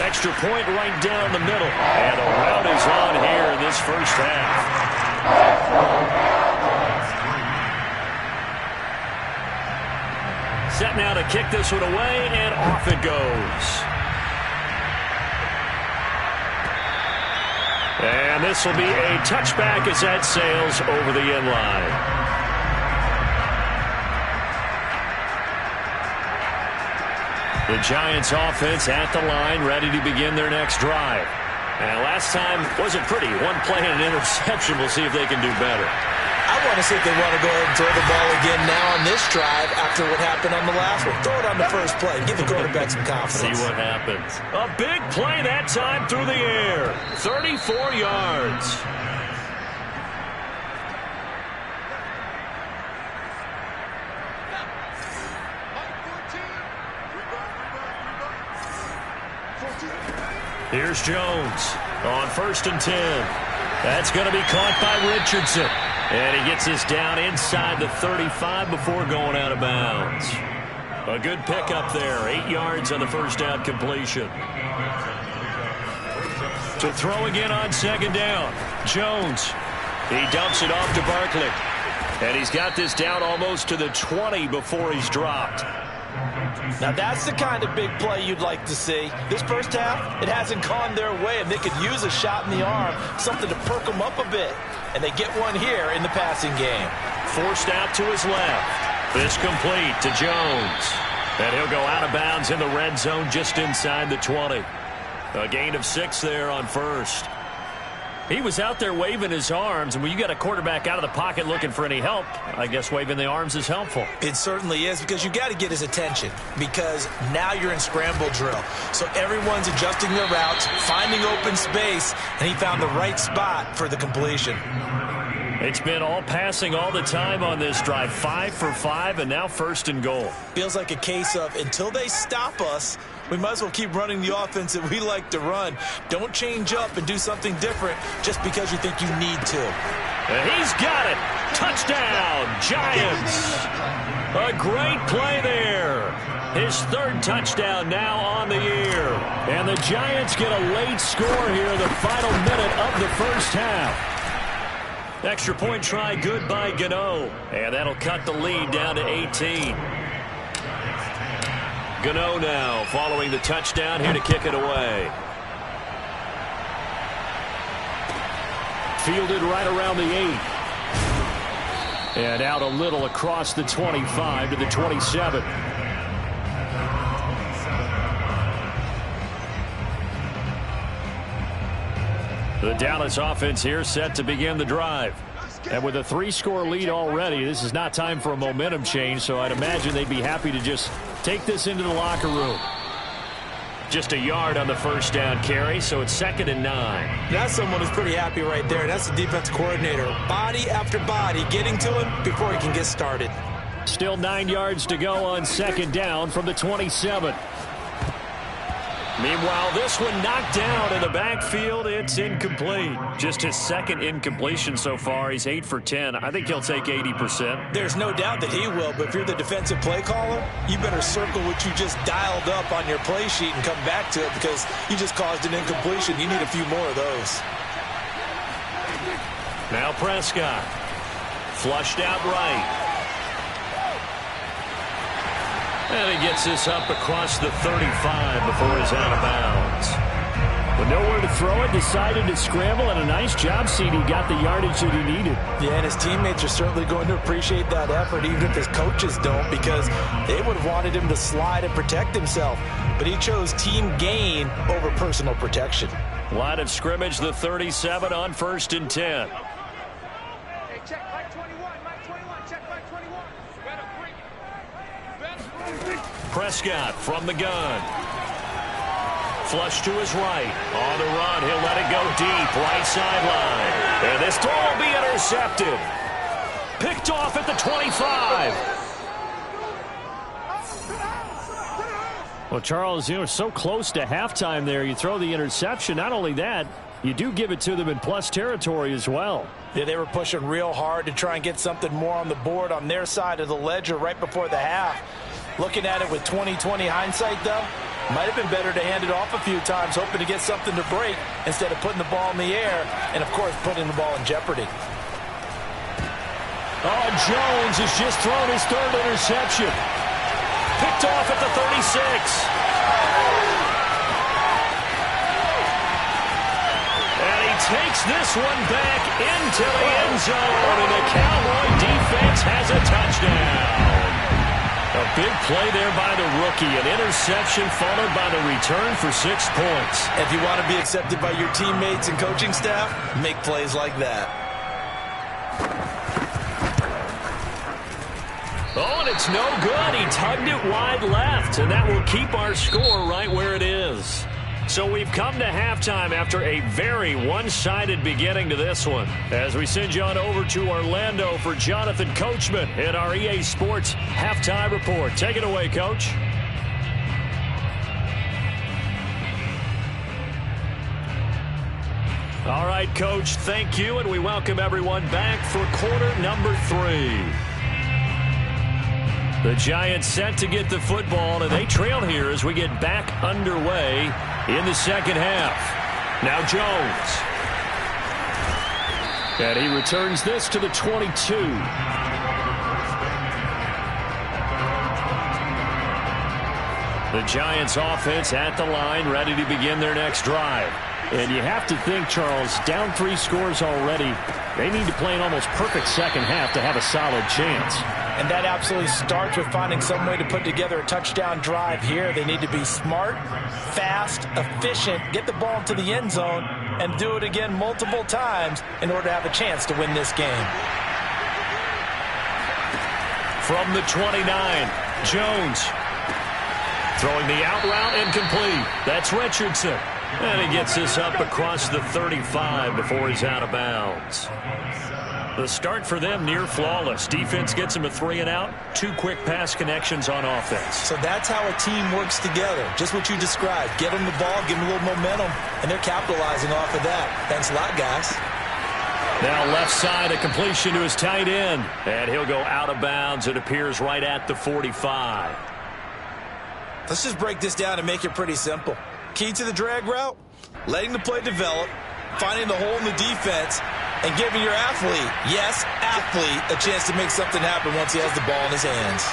Extra point right down the middle. And a rout is on here in this first half. Set now to kick this one away, and off it goes. And this will be a touchback as that sails over the end line. The Giants offense at the line, ready to begin their next drive. And last time wasn't pretty. 1 play and an interception. We'll see if they can do better. I want to see if they want to go ahead and throw the ball again now on this drive after what happened on the last one. Throw it on the first play. Give the quarterback some confidence. See what happens. A big play that time through the air. 34 yards. Here's Jones on 1st and 10. That's going to be caught by Richardson. And he gets this down inside the 35 before going out of bounds. A good pickup there. 8 yards on the first down completion. To throw again on second down. Jones. He dumps it off to Barkley. And he's got this down almost to the 20 before he's dropped. Now that's the kind of big play you'd like to see. This first half, it hasn't gone their way, and they could use a shot in the arm, something to perk them up a bit. And they get one here in the passing game. Forced out to his left. This complete to Jones. And he'll go out of bounds in the red zone just inside the 20. A gain of 6 there on first. He was out there waving his arms, and when you got a quarterback out of the pocket looking for any help, I guess waving the arms is helpful. It certainly is, because you got to get his attention, because now you're in scramble drill. So everyone's adjusting their routes, finding open space, and he found the right spot for the completion. It's been all passing all the time on this drive. 5 for 5, and now first and goal. Feels like a case of until they stop us, we might as well keep running the offense that we like to run. Don't change up and do something different just because you think you need to. And he's got it. Touchdown, Giants. A great play there. His 3rd touchdown now on the year. And the Giants get a late score here in the final minute of the first half. Extra point try good by Gano. And that'll cut the lead down to 18. Gano now following the touchdown here to kick it away. Fielded right around the 8. And out a little across the 25 to the 27. The Dallas offense here set to begin the drive. And with a 3-score lead already, this is not time for a momentum change, so I'd imagine they'd be happy to just take this into the locker room. Just a yard on the first down carry, so it's 2nd and 9. That's someone who's pretty happy right there. That's the defense coordinator. Body after body getting to him before he can get started. Still 9 yards to go on 2nd down from the 27. Meanwhile, this one knocked down in the backfield. It's incomplete. Just his 2nd incompletion so far. He's 8 for 10. I think he'll take 80%. There's no doubt that he will, but if you're the defensive play caller, you better circle what you just dialed up on your play sheet and come back to it, because you just caused an incompletion. You need a few more of those. Now Prescott. Flushed out right. And he gets this up across the 35 before he's out of bounds. With nowhere to throw it, decided to scramble, and a nice job, CD. Got the yardage that he needed. Yeah, and his teammates are certainly going to appreciate that effort, even if his coaches don't, because they would have wanted him to slide and protect himself. But he chose team gain over personal protection. Line of scrimmage, the 37 on 1st and 10. Hey, check Mike 21, Mike 21, check Mike 21. Better bring it. Prescott from the gun. Flush to his right. On the run, he'll let it go deep. Right sideline. And this throw will be intercepted. Picked off at the 25. Well, Charles, you know, so close to halftime there. You throw the interception. Not only that, you do give it to them in plus territory as well. Yeah, they were pushing real hard to try and get something more on the board on their side of the ledger right before the half. Looking at it with 20/20 hindsight, though, might have been better to hand it off a few times, hoping to get something to break instead of putting the ball in the air and, of course, putting the ball in jeopardy. Oh, Jones has just thrown his 3rd interception. Picked off at the 36. And he takes this one back into the end zone, and the Cowboy defense has a touchdown. A big play there by the rookie. An interception followed by the return for 6 points. If you want to be accepted by your teammates and coaching staff, make plays like that. Oh, and it's no good. He tugged it wide left, and that will keep our score right where it is. So we've come to halftime after a very one-sided beginning to this one. As we send you on over to Orlando for Jonathan Coachman in our EA Sports Halftime Report. Take it away, Coach. All right, Coach, thank you, and we welcome everyone back for quarter number 3. The Giants set to get the football, and they trail here as we get back underway in the second half. Now Jones. And he returns this to the 22. The Giants offense at the line, ready to begin their next drive. And you have to think, Charles, down 3 scores already. They need to play an almost perfect second half to have a solid chance. And that absolutely starts with finding some way to put together a touchdown drive here. They need to be smart, fast, efficient, get the ball into the end zone, and do it again multiple times in order to have a chance to win this game. From the 29, Jones. Throwing the out route incomplete. That's Richardson. And he gets this up across the 35 before he's out of bounds. The start for them near flawless. Defense gets them a 3 and out. 2 quick pass connections on offense. So that's how a team works together. Just what you described. Get them the ball, give them a little momentum, and they're capitalizing off of that. Thanks a lot, guys. Now left side, a completion to his tight end. And he'll go out of bounds. It appears right at the 45. Let's just break this down and make it pretty simple. Key to the drag route, letting the play develop, finding the hole in the defense, and giving your athlete, yes, athlete, a chance to make something happen once he has the ball in his hands.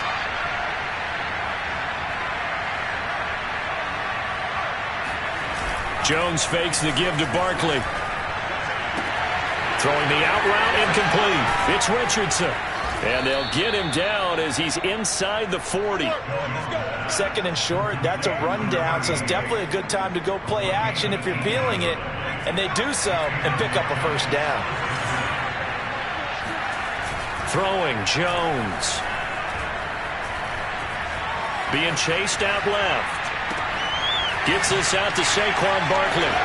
Jones fakes the give to Barkley. Throwing the out route incomplete. It's Richardson. And they'll get him down as he's inside the 40. Second and short, that's a rundown, so it's definitely a good time to go play action if you're feeling it. And they do so and pick up a first down. Throwing, Jones. Being chased out left. Gets this out to Saquon Barkley.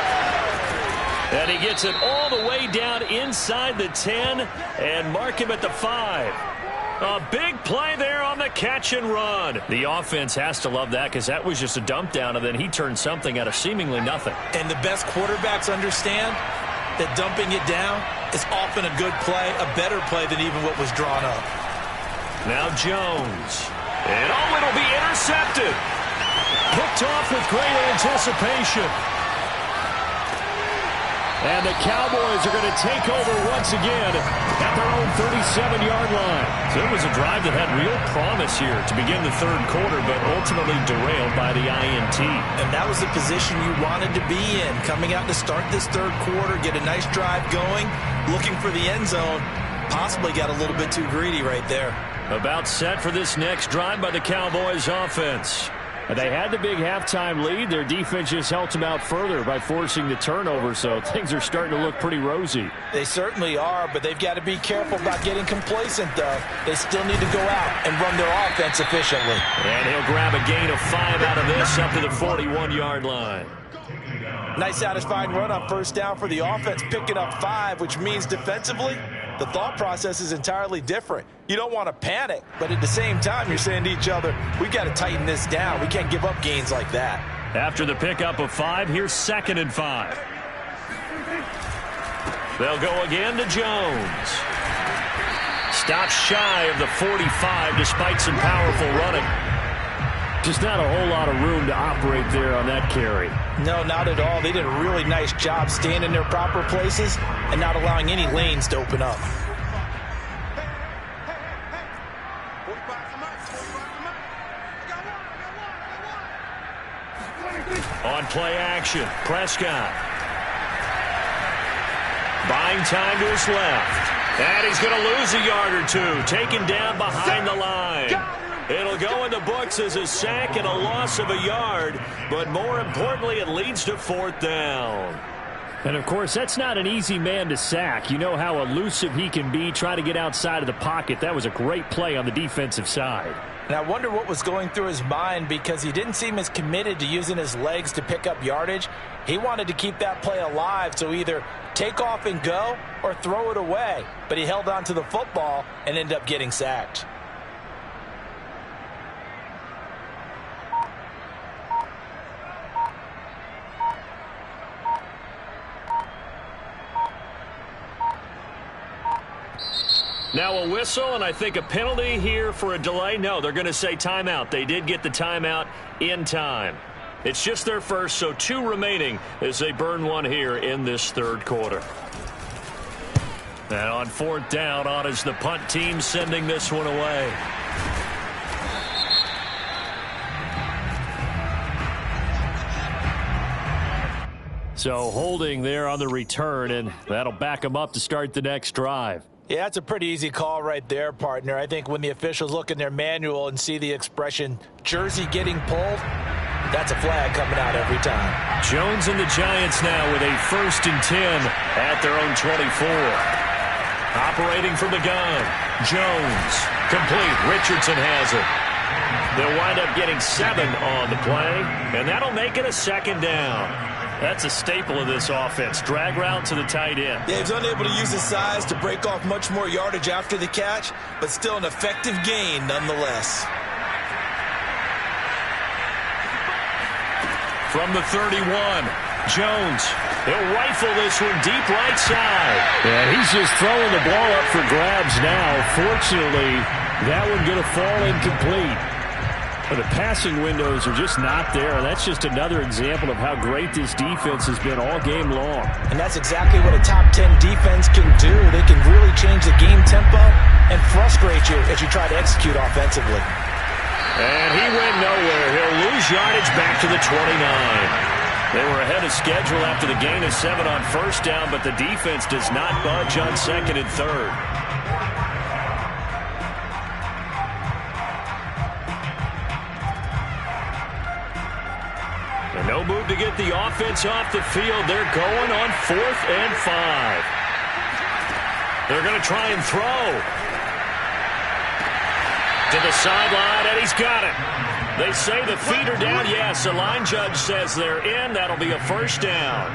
And he gets it all the way down inside the 10 and mark him at the 5. A big play there on the catch and run. The offense has to love that because that was just a dump down, and then he turned something out of seemingly nothing. And the best quarterbacks understand that dumping it down is often a good play, a better play than even what was drawn up. Now Jones. And it'll be intercepted. Picked off with great anticipation. And the Cowboys are going to take over once again at their own 37-yard line. So it was a drive that had real promise here to begin the third quarter, but ultimately derailed by the INT. And that was the position you wanted to be in, coming out to start this third quarter, get a nice drive going, looking for the end zone. Possibly got a little bit too greedy right there. About set for this next drive by the Cowboys offense. They had the big halftime lead. Their defense just helped them out further by forcing the turnover, so things are starting to look pretty rosy. They certainly are, but they've got to be careful about getting complacent, though. They still need to go out and run their offense efficiently. And he'll grab a gain of 5 out of this up to the 41-yard line. Nice satisfying run on first down for the offense, picking up 5, which means defensively, the thought process is entirely different. You don't want to panic, but at the same time, you're saying to each other, we've got to tighten this down. We can't give up gains like that. After the pickup of 5, here's 2nd and 5. They'll go again to Jones. Stops shy of the 45 despite some powerful running. Just not a whole lot of room to operate there on that carry. No, not at all. They did a really nice job staying in their proper places and not allowing any lanes to open up. On play action, Prescott. Buying time to his left. And he's going to lose a yard or two. Taken down behind the line. It'll go in the books as a sack and a loss of a yard, but more importantly, it leads to 4th down. And, of course, that's not an easy man to sack. You know how elusive he can be, try to get outside of the pocket. That was a great play on the defensive side. And I wonder what was going through his mind because he didn't seem as committed to using his legs to pick up yardage. He wanted to keep that play alive, so either take off and go or throw it away. But he held on to the football and ended up getting sacked. Now a whistle, and I think a penalty here for a delay. No, they're going to say timeout. They did get the timeout in time. It's just their first, so 2 remaining as they burn one here in this third quarter. And on 4th down, on is the punt team sending this one away. So holding there on the return, and that'll back them up to start the next drive. Yeah, that's a pretty easy call right there, partner. I think when the officials look in their manual and see the expression jersey getting pulled, that's a flag coming out every time. Jones and the Giants now with a 1st and 10 at their own 24. Operating from the gun. Jones. Complete. Richardson has it. They'll wind up getting 7 on the play, and that'll make it a 2nd down. That's a staple of this offense. Drag route to the tight end. Yeah, he's unable to use his size to break off much more yardage after the catch, but still an effective gain nonetheless. From the 31, Jones. He'll rifle this one deep right side. Yeah, he's just throwing the ball up for grabs now. Fortunately, that one going to fall incomplete. But the passing windows are just not there. That's just another example of how great this defense has been all game long. And that's exactly what a top 10 defense can do. They can really change the game tempo and frustrate you as you try to execute offensively. And he went nowhere. He'll lose yardage back to the 29. They were ahead of schedule after the gain of 7 on 1st down, but the defense does not budge on 2nd and 3rd. And no move to get the offense off the field. They're going on 4th and 5. They're going to try and throw. To the sideline, and he's got it. They say the feet are down. Yes, the line judge says they're in. That'll be a 1st down.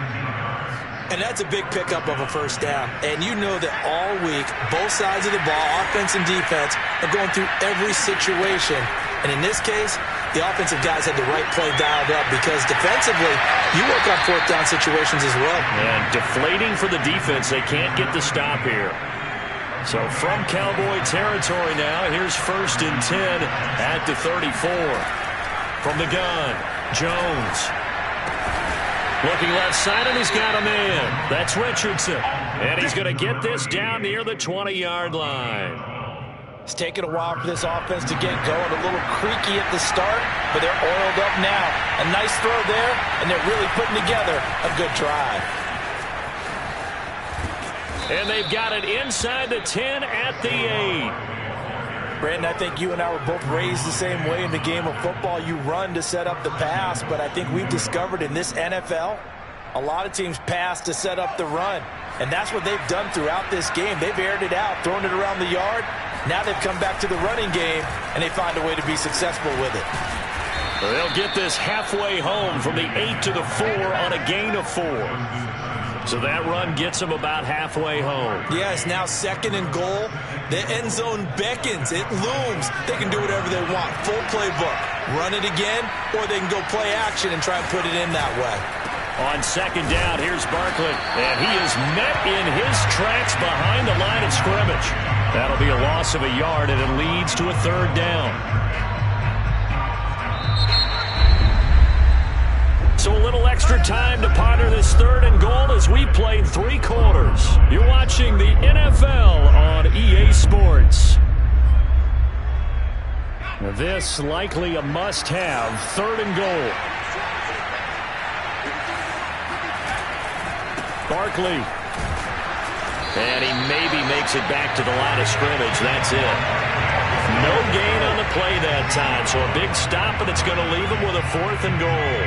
And that's a big pickup of a 1st down. And you know that all week, both sides of the ball, offense and defense, are going through every situation. And in this case, the offensive guys had the right play dialed up because defensively, you work on 4th down situations as well. And deflating for the defense. They can't get the stop here. So from Cowboy territory now, here's 1st and 10 at the 34. From the gun, Jones. Looking left side, and he's got a man. That's Richardson. And he's going to get this down near the 20-yard line. It's taken a while for this offense to get going. A little creaky at the start, but they're oiled up now. A nice throw there, and they're really putting together a good drive. And they've got it inside the 10 at the 8. Brandon, I think you and I were both raised the same way in the game of football. You run to set up the pass, but I think we've discovered in this NFL, a lot of teams pass to set up the run. And that's what they've done throughout this game. They've aired it out, thrown it around the yard. Now they've come back to the running game, and they find a way to be successful with it. They'll get this halfway home from the 8 to the 4 on a gain of 4. So that run gets them about halfway home. Yeah, it's now 2nd and goal. The end zone beckons. It looms. They can do whatever they want. Full playbook. Run it again, or they can go play action and try and put it in that way. On 2nd down, here's Barkley. And he is met in his tracks behind the line of scrimmage. That'll be a loss of a yard, and it leads to a 3rd down. So a little extra time to ponder this 3rd and goal as we played 3 quarters. You're watching the NFL on EA Sports. This likely a must-have 3rd and goal. Barkley. And he maybe makes it back to the line of scrimmage. That's it. No gain on the play that time. So a big stop, and it's going to leave him with a 4th and goal.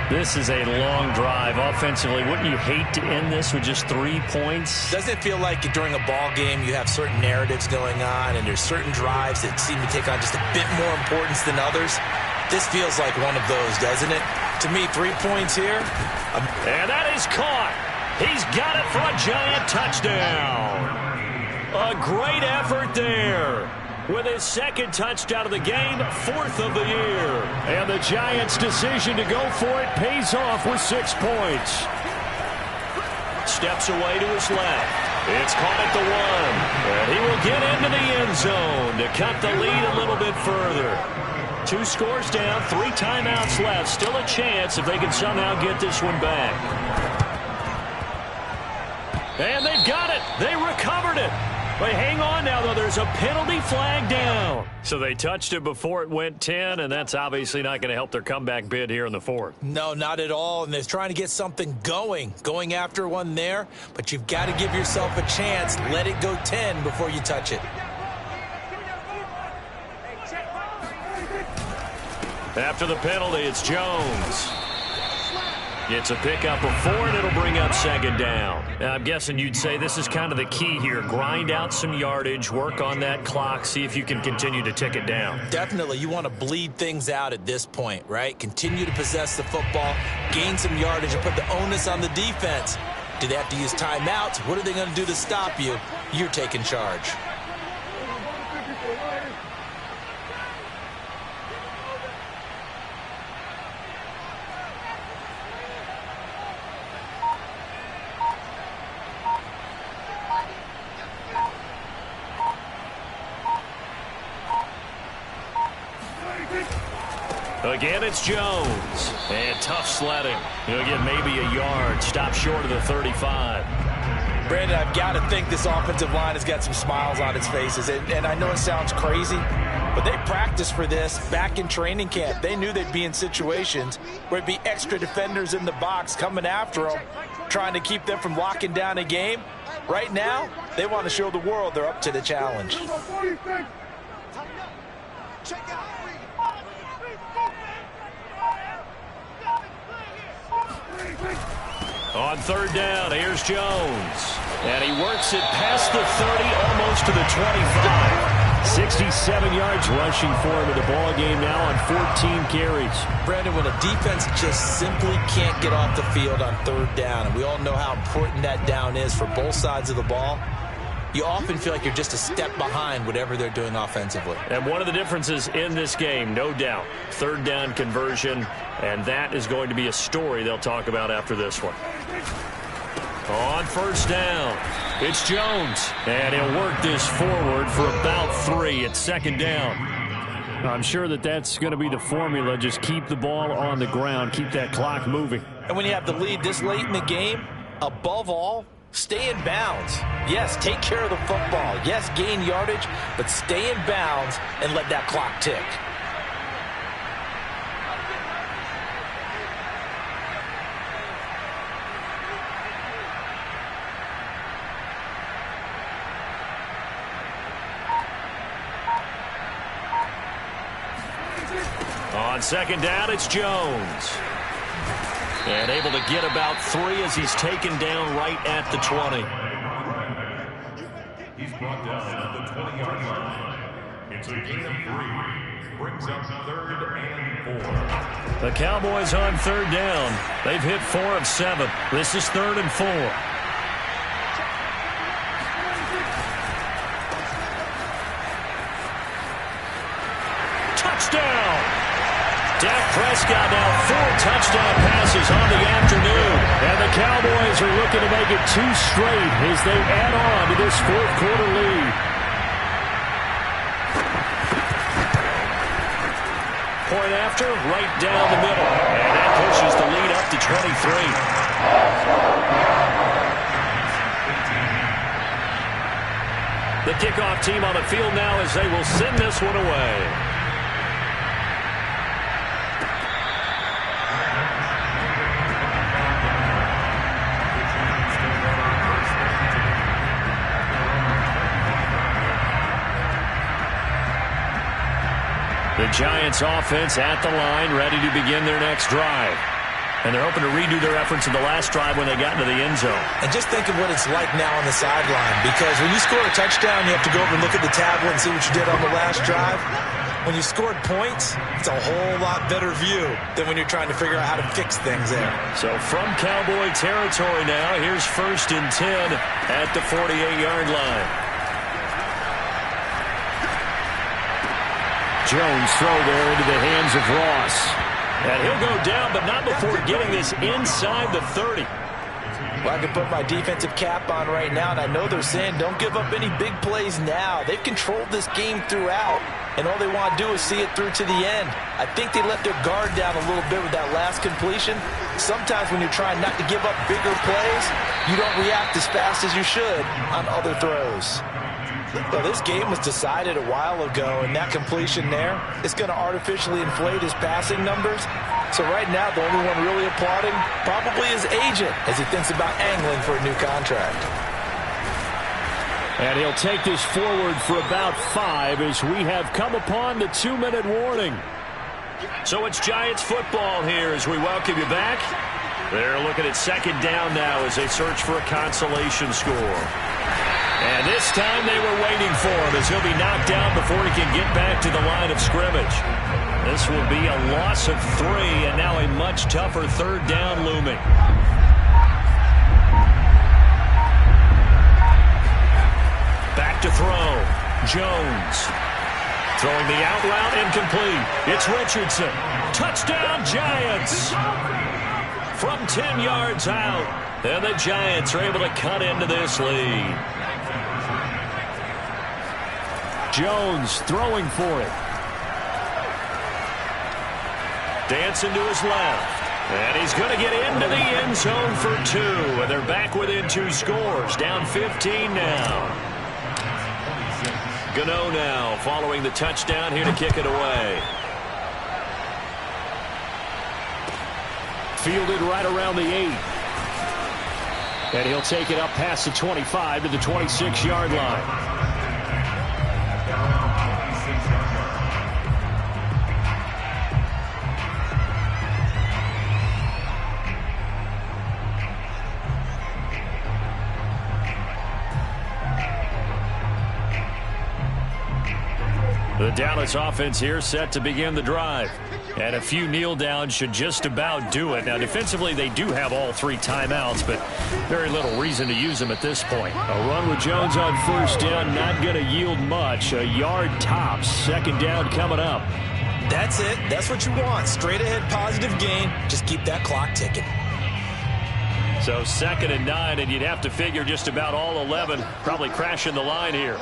This is a long drive offensively. Wouldn't you hate to end this with just 3 points? Doesn't it feel like during a ball game you have certain narratives going on and there's certain drives that seem to take on just a bit more importance than others? This feels like one of those, doesn't it? To me, 3 points here. And that is caught. He's got it for a Giant touchdown. A great effort there. With his 2nd touchdown of the game, 4th of the year. And the Giants' decision to go for it pays off with 6 points. Steps away to his left. It's caught at the 1. And he will get into the end zone to cut the lead a little bit further. 2 scores down, 3 timeouts left. Still a chance if they can somehow get this one back. And they've got it. They recovered it. But hang on now, though. There's a penalty flag down. So they touched it before it went 10, and that's obviously not going to help their comeback bid here in the 4th. No, not at all. And they're trying to get something going after one there. But you've got to give yourself a chance. Let it go 10 before you touch it. After the penalty, it's Jones. Gets a pickup of 4, and it'll bring up 2nd down. Now, I'm guessing you'd say this is kind of the key here. Grind out some yardage, work on that clock, see if you can continue to tick it down. Definitely. You want to bleed things out at this point, right? Continue to possess the football, gain some yardage, and put the onus on the defense. Do they have to use timeouts? What are they going to do to stop you? You're taking charge. Again, it's Jones. And tough sledding. He'll get maybe a yard. Stop short of the 35. Brandon, I've got to think this offensive line has got some smiles on its faces. And I know it sounds crazy, but they practiced for this back in training camp. They knew they'd be in situations where it'd be extra defenders in the box coming after them, trying to keep them from locking down a game. Right now, they want to show the world they're up to the challenge. On 3rd down, here's Jones. And he works it past the 30, almost to the 25. 67 yards rushing for him in the ball game now on 14 carries. Brandon, when a defense just simply can't get off the field on 3rd down, and we all know how important that down is for both sides of the ball, you often feel like you're just a step behind whatever they're doing offensively. And one of the differences in this game, no doubt, 3rd down conversion, and that is going to be a story they'll talk about after this one. On 1st down, it's Jones, and he'll work this forward for about 3 at 2nd down. I'm sure that's going to be the formula. Just keep the ball on the ground, keep that clock moving. And when you have the lead this late in the game, above all, stay in bounds. Yes, take care of the football. Yes, gain yardage, but stay in bounds and let that clock tick. On 2nd down, it's Jones. And able to get about 3 as he's taken down right at the 20. He's brought down at the 20-yard line. It's a gain of 3. Brings up 3rd and 4. The Cowboys on 3rd down. They've hit 4 of 7. This is 3rd and 4. Touchdown! Dak Prescott now 4 touchdown passes on the afternoon. And the Cowboys are looking to make it 2 straight as they add on to this 4th quarter lead. Point after, right down the middle. And that pushes the lead up to 23. The kickoff team on the field now as they will send this one away. The Giants offense at the line, ready to begin their next drive. And they're hoping to redo their efforts in the last drive when they got into the end zone. And just think of what it's like now on the sideline, because when you score a touchdown, you have to go over and look at the tablet and see what you did on the last drive. When you scored points, it's a whole lot better view than when you're trying to figure out how to fix things there. So from Cowboy territory now, here's 1st and 10 at the 48-yard line. Jones throw there into the hands of Ross. And he'll go down, but not before getting this inside the 30. Well, I can put my defensive cap on right now, and I know they're saying don't give up any big plays now. They've controlled this game throughout, and all they want to do is see it through to the end. I think they let their guard down a little bit with that last completion. Sometimes when you're trying not to give up bigger plays, you don't react as fast as you should on other throws. Well, this game was decided a while ago, and that completion there is going to artificially inflate his passing numbers. So right now, the only one really applauding probably his agent as he thinks about angling for a new contract. And he'll take this forward for about 5 as we have come upon the 2-minute warning. So it's Giants football here as we welcome you back. They're looking at second down now as they search for a consolation score. And this time they were waiting for him as he'll be knocked down before he can get back to the line of scrimmage. This will be a loss of 3 and now a much tougher third down looming. Back to throw. Jones. Throwing the out route incomplete. It's Richardson. Touchdown Giants. From 10 yards out. And the Giants are able to cut into this lead. Jones throwing for it. Dancing to his left. And he's going to get into the end zone for 2. And they're back within 2 scores. Down 15 now. Gano now following the touchdown here to kick it away. Fielded right around the 8. And he'll take it up past the 25 to the 26-yard line. The Dallas offense here set to begin the drive. And a few kneel downs should just about do it. Now, defensively, they do have all 3 timeouts, but very little reason to use them at this point. A run with Jones on first down, not going to yield much. A yard tops. Second down coming up. That's it. That's what you want. Straight ahead positive gain. Just keep that clock ticking. So 2nd and 9, and you'd have to figure just about all 11 probably crashing the line here.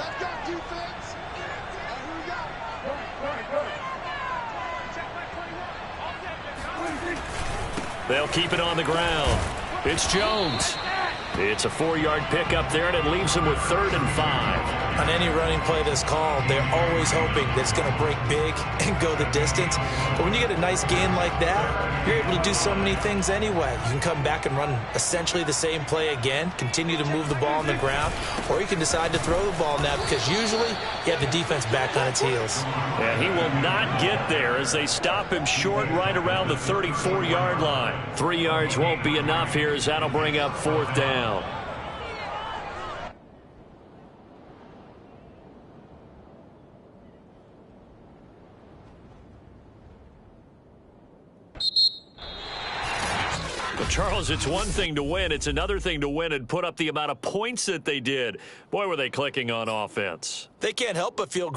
They'll keep it on the ground. It's Jones. It's a 4-yard pickup there, and it leaves him with 3rd and 5. On any running play that's called, they're always hoping that it's going to break big and go the distance. But when you get a nice gain like that, you're able to do so many things anyway. You can come back and run essentially the same play again, continue to move the ball on the ground, or you can decide to throw the ball now because usually you have the defense back on its heels. And he will not get there as they stop him short right around the 34-yard line. 3 yards won't be enough here as that'll bring up 4th down. Well, Charles, it's one thing to win. It's another thing to win and put up the amount of points that they did. Boy, were they clicking on offense. They can't help but feel